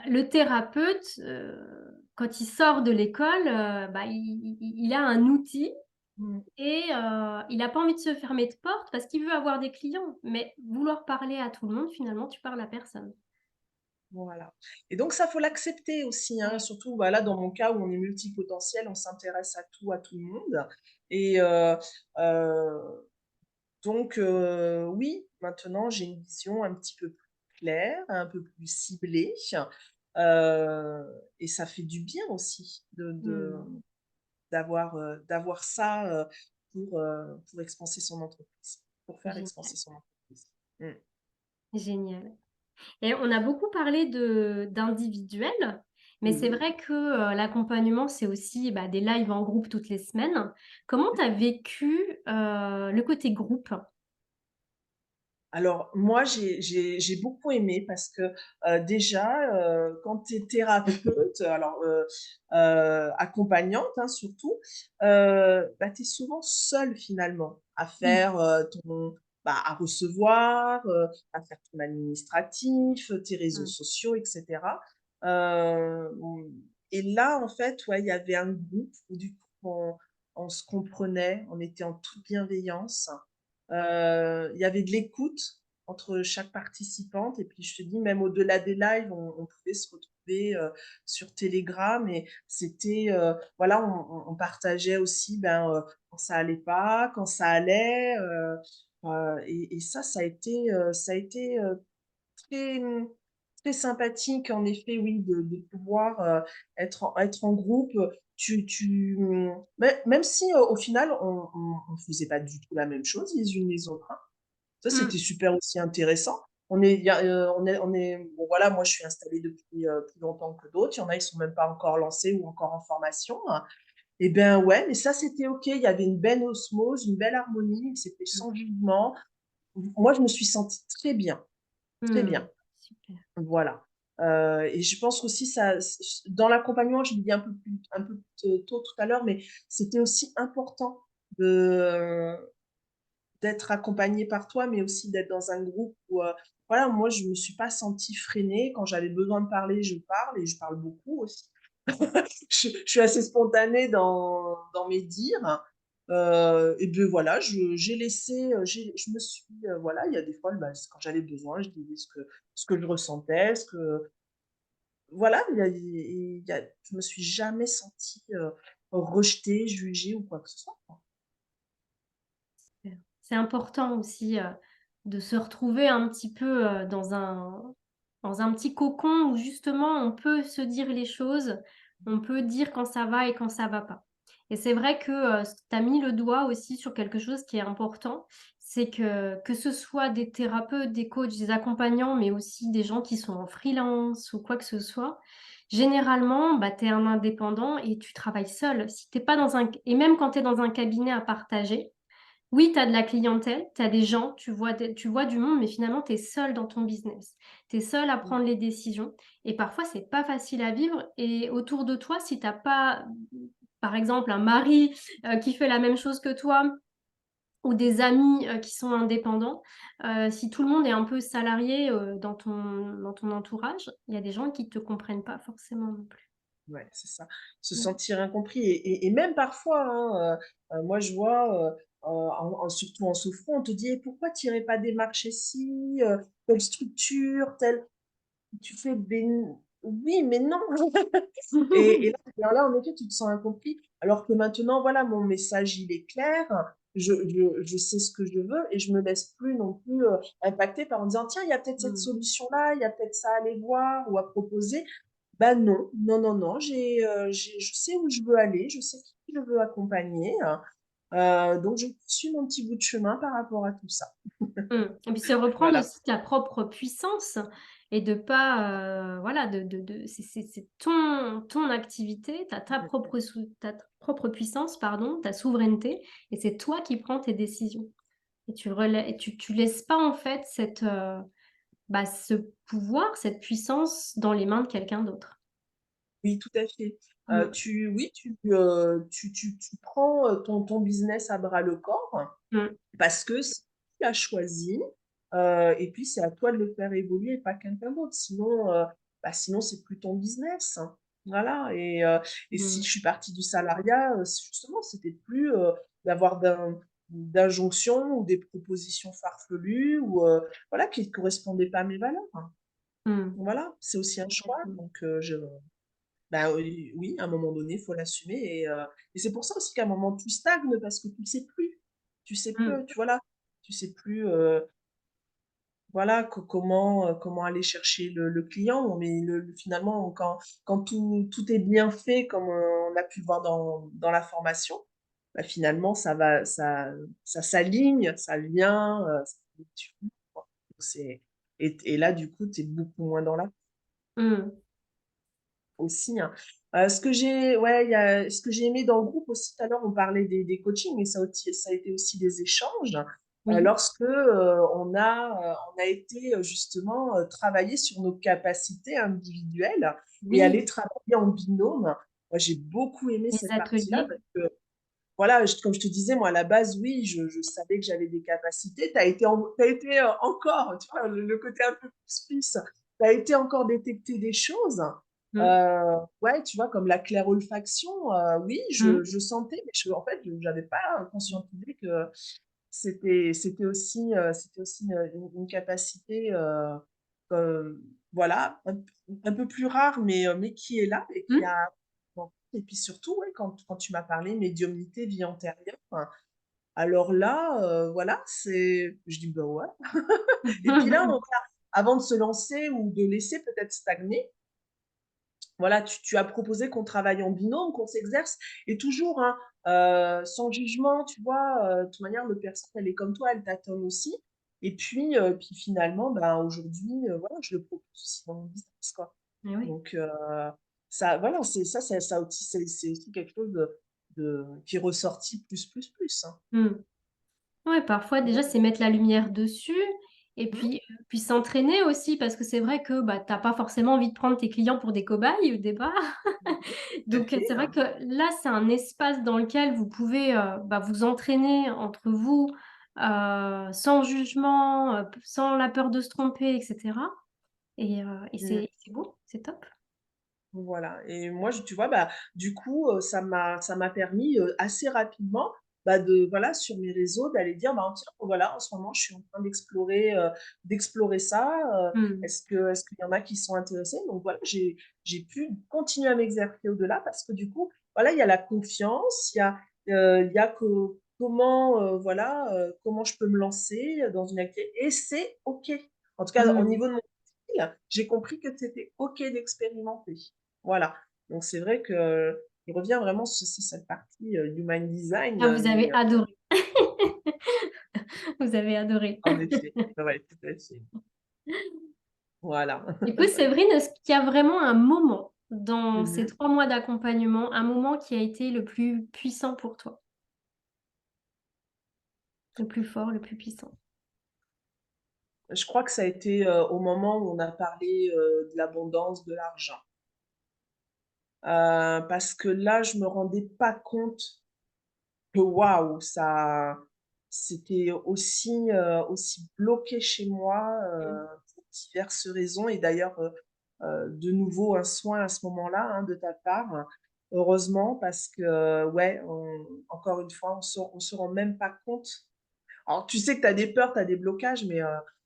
le thérapeute, quand il sort de l'école, bah, il a un outil Mmh, et il a pas envie de se fermer de porte parce qu'il veut avoir des clients. Mais vouloir parler à tout le monde, finalement, tu parles à personne. voilà. Et donc ça, faut l'accepter aussi, hein, Ouais. surtout, voilà, dans mon cas où on est multipotentiel, on s'intéresse à tout le monde. Et donc oui, maintenant j'ai une vision un petit peu plus claire, un peu plus ciblée, et ça fait du bien aussi Mmh. d'avoir ça, pour expanser son entreprise, pour faire Génial, expanser son entreprise. Mmh. génial. Et on a beaucoup parlé d'individuel, mais c'est Oui. vrai que, l'accompagnement, c'est aussi, bah, des lives en groupe toutes les semaines. Comment tu as vécu, le côté groupe? Alors moi, j'ai beaucoup aimé parce que, déjà, quand tu es thérapeute, alors, accompagnante, hein, surtout, bah, tu es souvent seule finalement à Oui. faire, à recevoir, à faire ton administratif, tes réseaux Mmh. sociaux et cetera. Mmh et là, en fait, ouais, il y avait un groupe où du coup on se comprenait, on était en toute bienveillance. Il y avait de l'écoute entre chaque participante et puis je te dis même au-delà des lives, on pouvait se retrouver, sur Telegram et c'était, voilà, on partageait aussi, ben, quand ça allait pas, quand ça allait, et ça, ça a été, très, très sympathique en effet, oui, de pouvoir, être en groupe, même si, au final on faisait pas du tout la même chose les unes les autres, hein. Ça, Mmh. c'était super aussi intéressant. On est il y a, on est bon voilà, moi je suis installée depuis, plus longtemps que d'autres. Il y en a, ils sont même pas encore lancés ou encore en formation, hein. Et ben, ouais, mais ça, c'était OK. Il y avait une belle osmose, une belle harmonie, c'était Mmh. sans jugement. Moi, je me suis sentie très bien, très Mmh. bien. Super. Voilà, et je pense aussi ça dans l'accompagnement, je l'ai dit un peu tôt tout à l'heure, mais c'était aussi important de d'être accompagnée par toi, mais aussi d'être dans un groupe où, voilà, moi, je me suis pas sentie freinée. Quand j'avais besoin de parler, je parle et je parle beaucoup aussi. Je suis assez spontanée dans mes dires, et beh, voilà, j'ai laissé, je me suis, voilà, il y a des fois, bah, quand j'avais besoin, je disais ce que je ressentais, ce que voilà, il y a je me suis jamais sentie, rejetée, jugée ou quoi que ce soit, quoi. Super. C'est important aussi, de se retrouver un petit peu, dans un petit cocon où justement on peut se dire les choses, on peut dire quand ça va et quand ça va pas. Et c'est vrai que, tu as mis le doigt aussi sur quelque chose qui est important, c'est que ce soit des thérapeutes, des coachs, des accompagnants, mais aussi des gens qui sont en freelance ou quoi que ce soit, généralement, bah, tu es un indépendant et tu travailles seul. Si tu pas dans un et même quand tu es dans un cabinet à partager, Oui, tu as de la clientèle, tu as des gens, tu vois du monde, mais finalement, tu es seule dans ton business. Tu es seule à Mmh. prendre les décisions et parfois, c'est pas facile à vivre et autour de toi, si tu as pas, par exemple, un mari, qui fait la même chose que toi ou des amis, qui sont indépendants, si tout le monde est un peu salarié, dans ton entourage, il y a des gens qui te comprennent pas forcément non plus. Ouais, c'est ça. Se Mmh. sentir incompris et même parfois, hein, moi je vois, surtout en souffrant, on te dit: «Et pourquoi tu irais pas démarcher ci, telle structure, telle». Tu fais: «Beh, oui, mais non». Et là, en effet, tu te sens incompris, alors que maintenant, voilà, mon message, il est clair, je sais ce que je veux et je me laisse plus non plus, impacter par en disant: «Tiens, il y a peut-être cette Mmh. solution-là, il y a peut-être ça à aller voir ou à proposer». Bah non, non, non, non, je sais où je veux aller, je sais qui je veux accompagner, donc je suis mon petit bout de chemin par rapport à tout ça. Mmh. Et puis se reprendre Voilà, aussi ta propre puissance et de pas, voilà, de c'est ton activité, tu ta propre propre puissance, pardon, ta souveraineté et c'est toi qui prends tes décisions et tu laisses pas en fait bah, ce pouvoir, cette puissance dans les mains de quelqu'un d'autre. oui, tout à fait. Mmh. Tu prends, ton business à bras le corps. Mmh. Parce que c'est toi qui l'as choisi, et puis c'est à toi de le faire évoluer et pas quelqu'un d'autre. Sinon, sinon c'est plus ton business, hein. Voilà et si Mmh. je suis partie du salariat, c'est justement, c'était plus, d'avoir d'injonctions ou des propositions farfelues ou, voilà, qui ne correspondaient pas à mes valeurs, hein. Mmh. Voilà, c'est aussi un choix Exactement. donc oui, oui, à un moment donné, il faut l'assumer et c'est pour ça aussi qu'à un moment tu stagnes parce que tu sais plus. Tu sais Mmh. plus, tu voilà, tu sais plus, voilà, comment aller chercher le client. Mais finalement, quand tout est bien fait comme, on a pu le voir dans la formation, bah, finalement ça s'aligne, ça vient, ça fluctue, quoi. Donc et là, du coup, tu es beaucoup moins dans la Mmh. aussi, hein. Ce que j'ai ouais, il y a ce que j'ai aimé dans le groupe aussi, tout à l'heure, on parlait des coachings, mais ça a été aussi des échanges, Oui. lorsque, on a été, justement, travailler sur nos capacités individuelles et aller Oui, travailler en binôme. Moi, j'ai beaucoup aimé les cette partie-là ateliers. parce que, voilà, comme je te disais, moi, à la base, oui, je savais que j'avais des capacités. Tu été, encore, tu vois, le côté un peu plus, tu as été encore détecter des choses. Mmh. Ouais, tu vois, comme la clairolfaction, oui, Mmh. je sentais, mais en fait, je n'avais pas conscientisé que c'était aussi une capacité, heu, voilà, un peu plus rare, mais qui est là et qui Mmh. a et puis surtout, ouais, quand tu m'as parlé médiumnité, vie antérieure, alors là, voilà, je dis: «Bah, ouais». Et puis là, avant de se lancer ou de laisser peut-être stagner, voilà, tu as proposé qu'on travaille en binôme, qu'on s'exerce et toujours, hein, sans jugement, tu vois? De toute manière, l'autre personne, elle est comme toi, elle tâtonne aussi et puis finalement, ben, aujourd'hui, voilà, je le propose aussi dans mon business, quoi. Eh oui. Donc ça voilà, ça aussi c'est aussi quelque chose qui est ressorti plus, hein. Mmh. Ouais, parfois déjà, c'est mettre la lumière dessus et Mmh. puis s'entraîner aussi parce que c'est vrai que, bah, tu as pas forcément envie de prendre tes clients pour des cobayes au départ. Mmh mh. Tout à Donc, fait, c'est vrai hein. que là, c'est un espace dans lequel vous pouvez, bah, vous entraîner entre vous, sans jugement, p sans la peur de se tromper et cetera et Mmh. c'est beau, c'est top. Voilà et moi, tu vois, bah, du coup, ça m'a permis, assez rapidement, de voilà, sur mes réseaux, d'aller dire: «Bah, tiens, voilà, en ce moment, je suis en train d'explorer ça, Mmh. est-ce qu'il y en a qui sont intéressés?» Donc voilà, j'ai pu continuer à m'exercer au-delà parce que du coup, voilà, il y a la confiance, il y a comment, voilà, comment je peux me lancer, dans une activité et c'est OK. En tout cas, au Mmh. niveau de mon style, j'ai compris que c'était OK d'expérimenter. Voilà, donc c'est vrai que je reviens vraiment sur cette partie, human design, Ah, vous avez adoré. Vous avez adoré. en effet, ouais, tout à fait. Voilà. Du coup, Séverine, est-ce qu'il y a vraiment un moment dans Mmh ces mh. 3 mois d'accompagnement, un moment qui a été le plus puissant pour toi? Le plus fort, le plus puissant. Je crois que ça a été, au moment où on a parlé, de l'abondance, de l'argent. Parce que là, je me rendais pas compte que waouh, ça c'était aussi bloqué chez moi, Mmh. pour diverses raisons et d'ailleurs, de nouveau un soin à ce moment-là, hein, de ta part. Heureusement parce que, ouais, encore une fois, on se rend même pas compte. Alors tu sais que tu as des peurs, tu as des blocages, mais,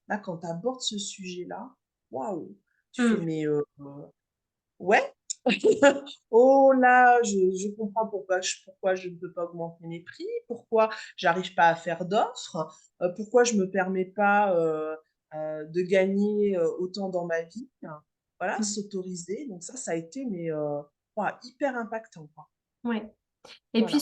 là quand tu abordes ce sujet-là, waouh, tu fais: Mmh. «Mais, ouais, oh là, je comprends pourquoi je ne peux pas augmenter mes prix, pourquoi j'arrive pas à faire d'offres, pourquoi je me permets pas, de gagner, autant dans ma vie. Voilà, Mmh. s'autoriser, donc ça a été mais, waouh, hyper impactant, quoi. Ouais. Et puis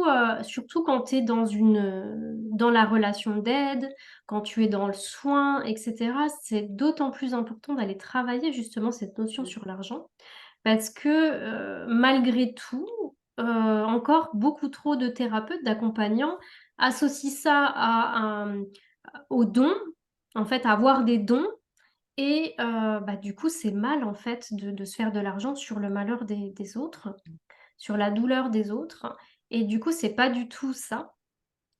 Voilà. surtout quand tu es dans la relation d'aide, quand tu es dans le soin et cetera, c'est d'autant plus important d'aller travailler justement cette notion Mmh. sur l'argent parce que, malgré tout, encore beaucoup trop de thérapeutes, d'accompagnants associent ça aux dons, en fait, à avoir des dons et bah, du coup, c'est mal en fait de se faire de l'argent sur le malheur des autres, sur la douleur des autres et du coup, c'est pas du tout ça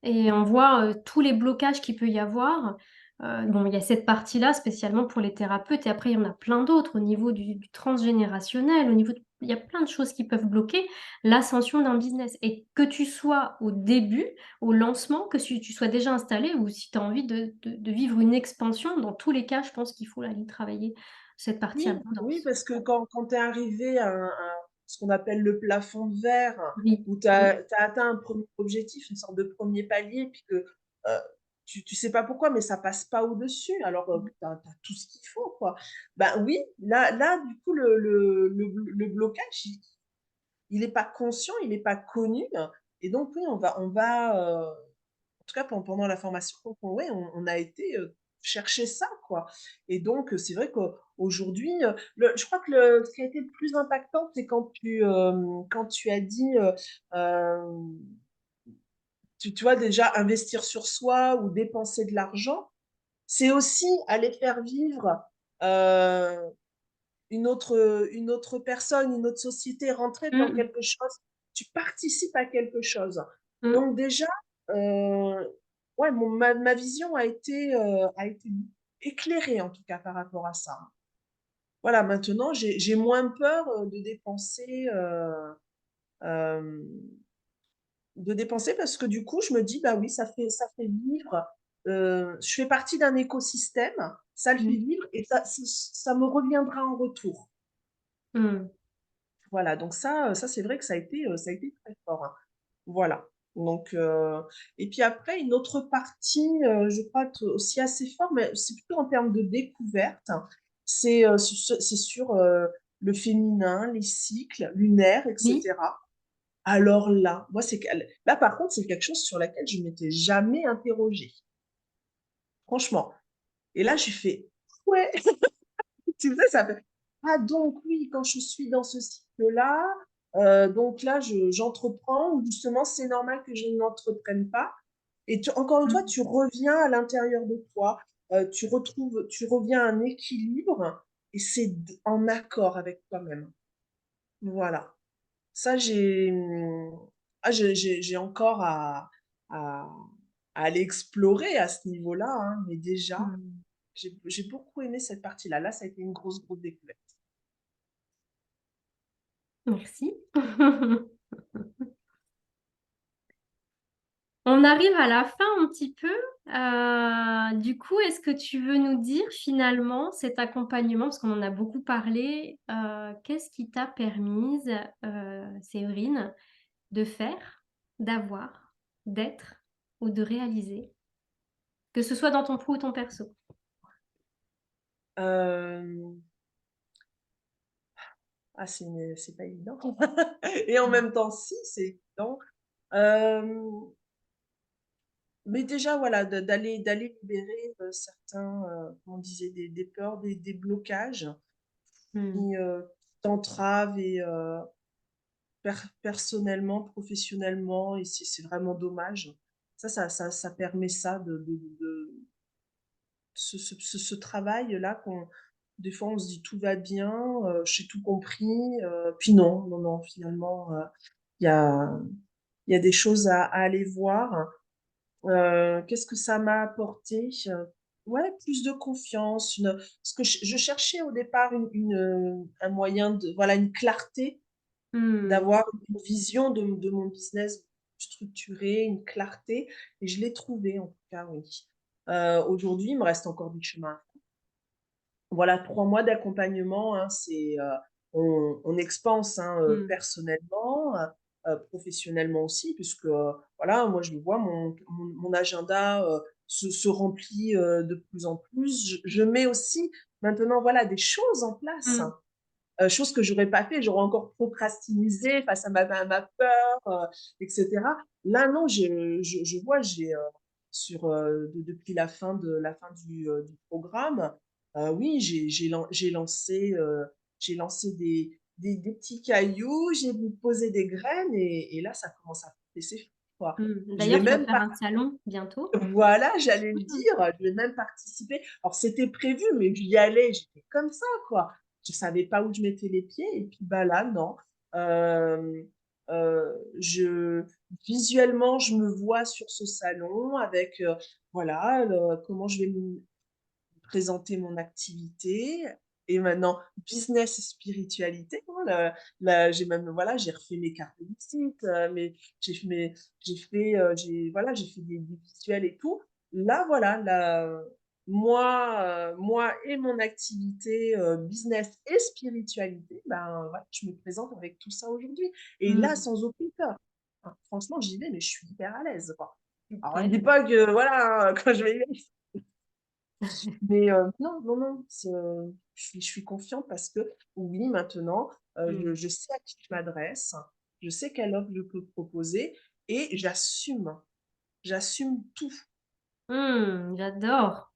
et on voit, tous les blocages qu'il peut y avoir. Bon, il y a cette partie-là spécialement pour les thérapeutes et après il y en a plein d'autres au niveau du transgénérationnel, au niveau de il y a plein de choses qui peuvent bloquer l'ascension d'un business et que tu sois au début, au lancement, que si tu sois déjà installé ou si tu as envie de vivre une expansion, dans tous les cas, je pense qu'il faut aller travailler cette partie Oui, oui, abondance. parce que quand tu es arrivé à ce qu'on appelle le plafond de verre, Oui, où tu oui. as atteint un premier objectif, une sorte de premier palier, puis que, tu sais pas pourquoi, mais ça passe pas au-dessus, alors, que tu as tout ce qu'il faut, quoi. Ben oui, là, du coup, le blocage, il est pas conscient, il est pas connu, et donc oui, en tout cas pendant la formation, donc ouais, on a été, chercher ça, quoi, et donc c'est vrai qu'aujourd'hui, je crois que ce qui a été le plus impactant, c'est quand tu as dit, hem, tu vois déjà investir sur soi ou dépenser de l'argent, c'est aussi aller faire vivre, heu, une autre personne, une autre société, rentrer dans Mmh. quelque chose. Tu participes à quelque chose. Mmh. Donc déjà, ouais, ma vision a été éclairée, en tout cas, par rapport à ça. Voilà, maintenant, j'ai moins peur, hem, de dépenser parce que du coup, je me dis: «Bah oui, ça fait vivre, je fais partie d'un écosystème, ça le fait Mmh. vivre et ça me reviendra en retour». Mmh. Voilà, donc ça c'est vrai que ça a été très fort, hein. Voilà, donc et puis après une autre partie, je crois que aussi assez fort, mais c'est plutôt en termes de découverte, c'est sur, le féminin, les cycles lunaires et Oui. cetera. Alors là, moi c'est quel là par contre, c'est quelque chose sur laquelle je m'étais jamais interrogée, franchement, et là j'ai fait: «Ouais!» Tu sais, ça fait: «Ah donc oui, quand je suis dans ce cycle-là, donc là j'entreprends ou justement c'est normal que je n'entreprenne pas», et encore une fois, Mmh. tu reviens à l'intérieur de toi, tu reviens à un équilibre et c'est en accord avec toi-même. Voilà. Ça j'ai encore à à aller explorer à ce niveau-là, hein, mais déjà, Mmh. j'ai beaucoup aimé cette partie-là. Là, ça a été une grosse, grosse découverte. Merci. On arrive à la fin un petit peu. Du coup, est-ce que tu veux nous dire finalement cet accompagnement, parce qu'on en a beaucoup parlé, qu'est-ce qui t'a permise, Séverine, de faire, d'avoir, d'être ou de réaliser? Que ce soit dans ton pro ou ton perso? Hem, c'est pas évident et en Mmh. même temps si, c'est évident. Hem, mais déjà voilà, d'aller libérer, certains, comment on disait, des peurs, des blocages Mmh. qui t'entravent et personnellement, professionnellement, et c'est vraiment dommage. Ça permet ça ce travail-là qu'on des fois on se dit tout va bien, j'ai tout compris, puis non, non, non, finalement, il y a il y a des choses à aller voir. Qu'est-ce que ça m'a apporté? Ouais, plus de confiance, parce que je cherchais au départ un moyen de, voilà, une clarté, Hmm. d'avoir une vision de mon business structuré, une clarté, et je l'ai trouvé en tout cas, oui. Aujourd'hui, il me reste encore du chemin. Voilà, 3 mois d'accompagnement, hein, on expanse, hein, Hmm. personnellement, professionnellement aussi, puisque, voilà, moi je le vois, mon agenda, se remplit, de plus en plus. Je mets aussi maintenant, voilà, des choses en place, Hmm. choses que j'aurais pas fait, j'aurais encore procrastiné face à ma peur, et cetera. Là, non, je vois, depuis la fin du programme, oui, j'ai lancé des petits cailloux, j'ai posé des graines, et là, ça commence à porter ses fruits, quoi. Hmm. Je vais D'ailleurs, tu vas même faire un salon bientôt. Voilà, j'allais le Hmm. dire, je vais même participer. Alors, c'était prévu, mais j'y allais, j'étais comme ça, quoi. Je savais pas où je mettais les pieds, et puis bah là, non. Euh, visuellement, je me vois sur ce salon avec, voilà, comment je vais me présenter mon activité. Et maintenant, business et spiritualité, hein, j'ai même, voilà, j'ai refait mes cartes de visite, mais j'ai fait, voilà, j'ai fait des visuels et tout. Là, voilà, là, moi et mon activité, business et spiritualité, ben, voilà, je me présente avec tout ça aujourd'hui. Et là, Hmm. sans aucune peur. Enfin, franchement, j'y vais, mais je suis hyper à l'aise, quoi. Alors, je dis Super. pas que, voilà, quand je vais y aller, mais non, non, non, je suis confiante parce que oui, maintenant, Hmm. je sais à qui je m'adresse, je sais quelle offre je peux proposer, et j'assume tout. Hmm. J'adore.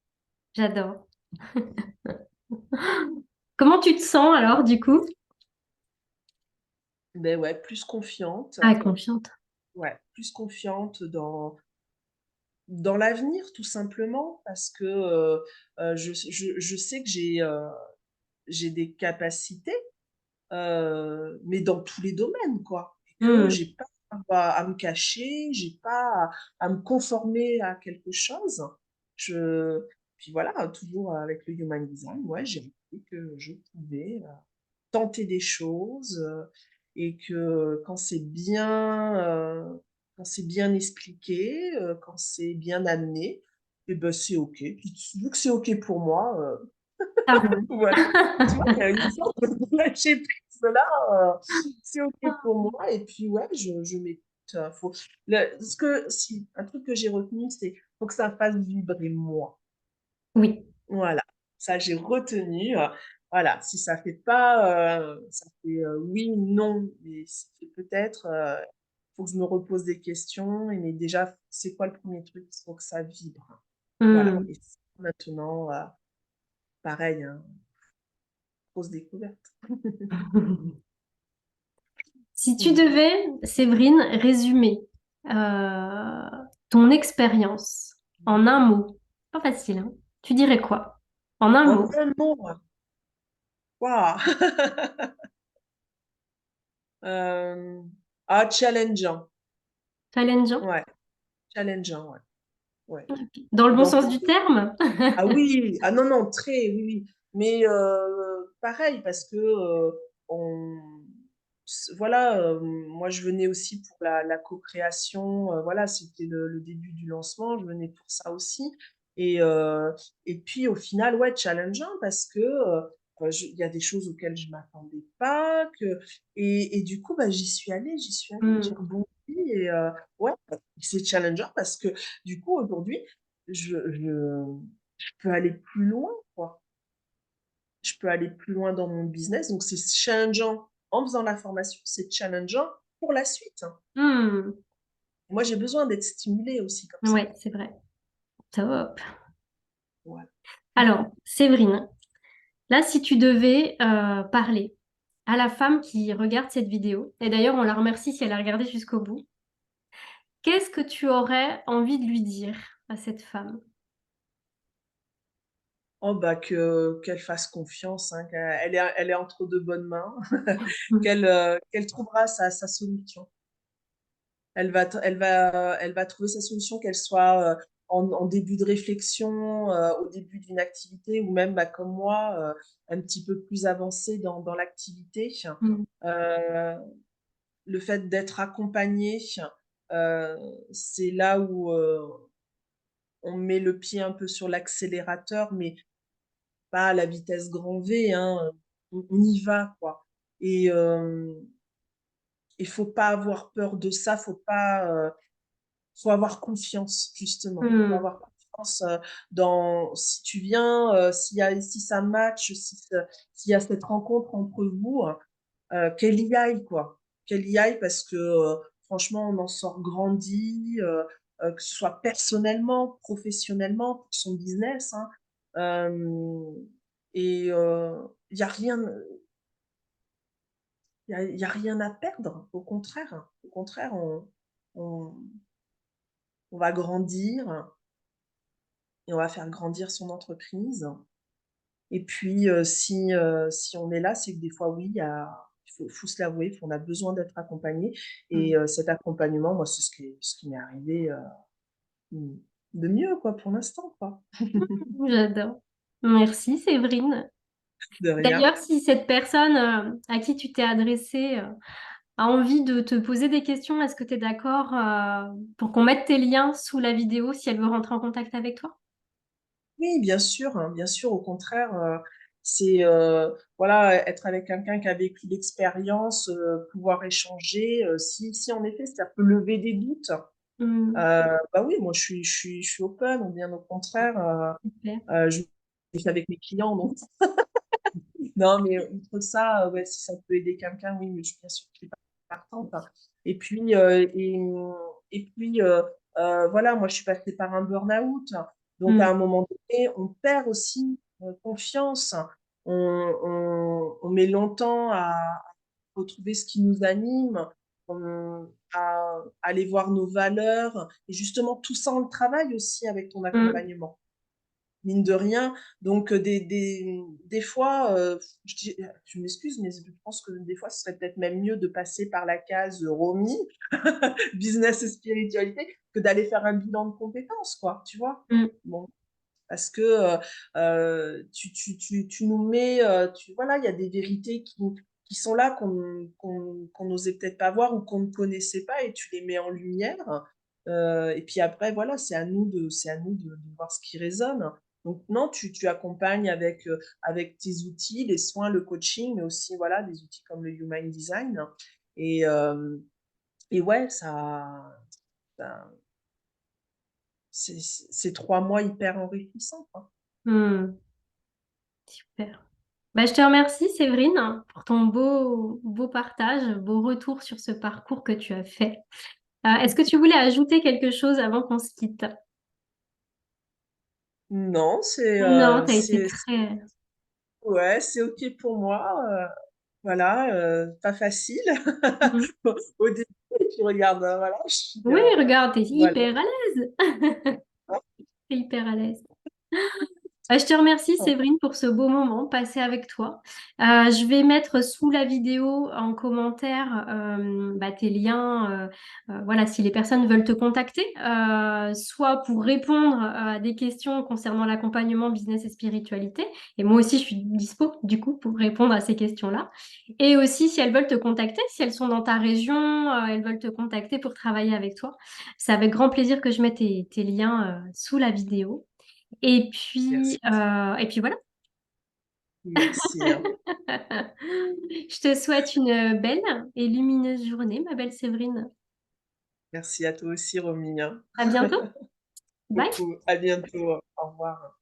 J'adore. Comment tu te sens alors, du coup? Mais ouais, plus confiante, Ah, confiante. ouais, plus confiante dans l'avenir, tout simplement, parce que je sais que j'ai des capacités, mais dans tous les domaines, quoi. Et que Hmm. j'ai pas à me cacher, j'ai pas à me conformer à quelque chose. Je, puis voilà, toujours avec le human design, ouais, j'ai appris que je pouvais tenter des choses, et que quand c'est bien expliqué, quand c'est bien amené, et ben c'est OK. Puis vu que c'est OK pour moi, Ça roule. voilà. Tu vois, il y a une sorte de lâcher prise là, c'est OK pour moi, et puis ouais, je m'écoute, un truc que j'ai retenu, c'est faut que ça fasse vibrer moi. Oui. Voilà, ça j'ai retenu, voilà, si ça fait pas, ça fait, oui, non, mais ça fait peut-être, faut que je me repose des questions, mais déjà, c'est quoi le premier truc? Il faut que ça vibre. Voilà, Hmm. et maintenant, pareil, hein, grosse découverte. Si tu Mmh. devais, Séverine, résumer euh, ton expérience en un mot, pas facile, hein, tu dirais quoi? En un En mot, un mot, waouh! Challengeant. challengeant, Ouais, challengeant, ouais, ouais. dans le bon Dans sens du terme? Ah oui, ah non, non, très, oui, oui. Mais pareil, parce que on, voilà, moi je venais aussi pour la co-création, voilà, c'était le début du lancement, je venais pour ça aussi. Et, euh, et puis au final, ouais, challengeant, parce que il y a des choses auxquelles je m'attendais pas, et du coup, bah, j'y suis allée, j'ai Hmm. rebondi, et ouais, c'est challengeant parce que du coup, aujourd'hui, je, je, je peux aller plus loin, quoi. Je peux aller plus loin dans mon business. Donc, c'est challengeant en faisant la formation, c'est challengeant pour la suite, hein. Hmm. Moi, j'ai besoin d'être stimulée aussi comme ça. Ouais, c'est vrai. Top. Ouais. Alors, Séverine, là, si tu devais parler à la femme qui regarde cette vidéo, et d'ailleurs, on la remercie si elle a regardé jusqu'au bout, Qu'est-ce que tu aurais envie de lui dire à cette femme? Oh bah, qu'elle fasse confiance, hein, elle est entre de bonnes mains, Mmh. qu'elle trouvera sa solution. Elle va trouver sa solution, qu'elle soit en début de réflexion, au début d'une activité, ou même bah, comme moi, un petit peu plus avancée dans l'activité. Mmh. Euh, le fait d'être accompagné, euh, c'est là où on met le pied un peu sur l'accélérateur, mais pas à la vitesse grand V, hein. On y va, quoi. Et il faut pas avoir peur de ça, faut avoir confiance, justement. Faut Mmh. avoir confiance dans si tu viens, si ça match, s'il y a cette rencontre entre vous, qu'elle y aille, quoi. Qu'elle y aille parce que franchement, on en sort grandi, que ce soit personnellement, professionnellement, pour son business, hein. Euh, et il n'y a rien, y a rien à perdre, au contraire. Au contraire, on, on va grandir et on va faire grandir son entreprise. Et puis, si on est là, c'est que des fois, oui, faut se l'avouer, on a besoin d'être accompagné. Mmh. Et cet accompagnement, moi, c'est ce qui m'est arrivé de mieux, quoi, pour l'instant, quoi. J'adore. Merci Séverine. De rien. D'ailleurs, si cette personne, à qui tu t'es adressée, a envie de te poser des questions, est-ce que tu es d'accord, pour qu'on mette tes liens sous la vidéo si elle veut rentrer en contact avec toi? Oui, bien sûr, hein, bien sûr. Au contraire, c'est voilà, être avec quelqu'un qui a vécu l'expérience, pouvoir échanger. Si en effet, ça peut lever des doutes, Mmh. bah oui, moi je suis open, ou bien au contraire, Super. je fais avec mes clients, donc non, mais outre ça, ouais, si ça peut aider quelqu'un, oui, mais bien sûr que je suis partante, hein. Et puis, voilà, moi, je suis passée par un burn-out. Donc, Mmh. à un moment donné, on perd aussi confiance. On met longtemps à retrouver ce qui nous anime, à aller voir nos valeurs. Et justement, tout ça, on le travaille aussi avec ton Mmh. accompagnement, mine de rien. Donc, des fois, je m'excuse, mais je pense que des fois, ce serait peut-être même mieux de passer par la case Romy, business et spiritualité, que d'aller faire un bilan de compétences, quoi, tu vois. Mmh. Bon, parce que tu nous mets, voilà, il y a des vérités qui sont là qu'on n'osait peut-être pas voir ou qu'on ne connaissait pas, et tu les mets en lumière. Et puis après, voilà, c'est à nous de voir ce qui résonne. Donc non, tu accompagnes avec tes outils, les soins, le coaching, mais aussi voilà, des outils comme le Human Design. Et, euh, et ouais, c'est 3 mois hyper enrichissants, quoi. Mmh. Super. Bah, je te remercie, Séverine, pour ton beau partage, beau retour sur ce parcours que tu as fait. Est-ce que tu voulais ajouter quelque chose avant qu'on se quitte? Non, Non, tu as été très... ouais, c'est OK pour moi. Voilà, pas facile Mhm. au début. Et puis regarde, voilà, Oui, regarde, t'es voilà. hyper à l'aise. T'es hyper à l'aise. Je te remercie, Séverine, pour ce beau moment passé avec toi. Je vais mettre sous la vidéo en commentaire bah, tes liens, voilà, si les personnes veulent te contacter, soit pour répondre à des questions concernant l'accompagnement business et spiritualité. Et moi aussi, je suis dispo, du coup, pour répondre à ces questions-là. Et aussi, si elles veulent te contacter, si elles sont dans ta région, elles veulent te contacter pour travailler avec toi. C'est avec grand plaisir que je mets tes liens sous la vidéo. Merci, Et puis voilà. merci, hein. Je te souhaite une belle et lumineuse journée, ma belle Séverine. Merci à toi aussi, Romy, hein. À bientôt. Bye. Beaucoup. À bientôt. Au revoir.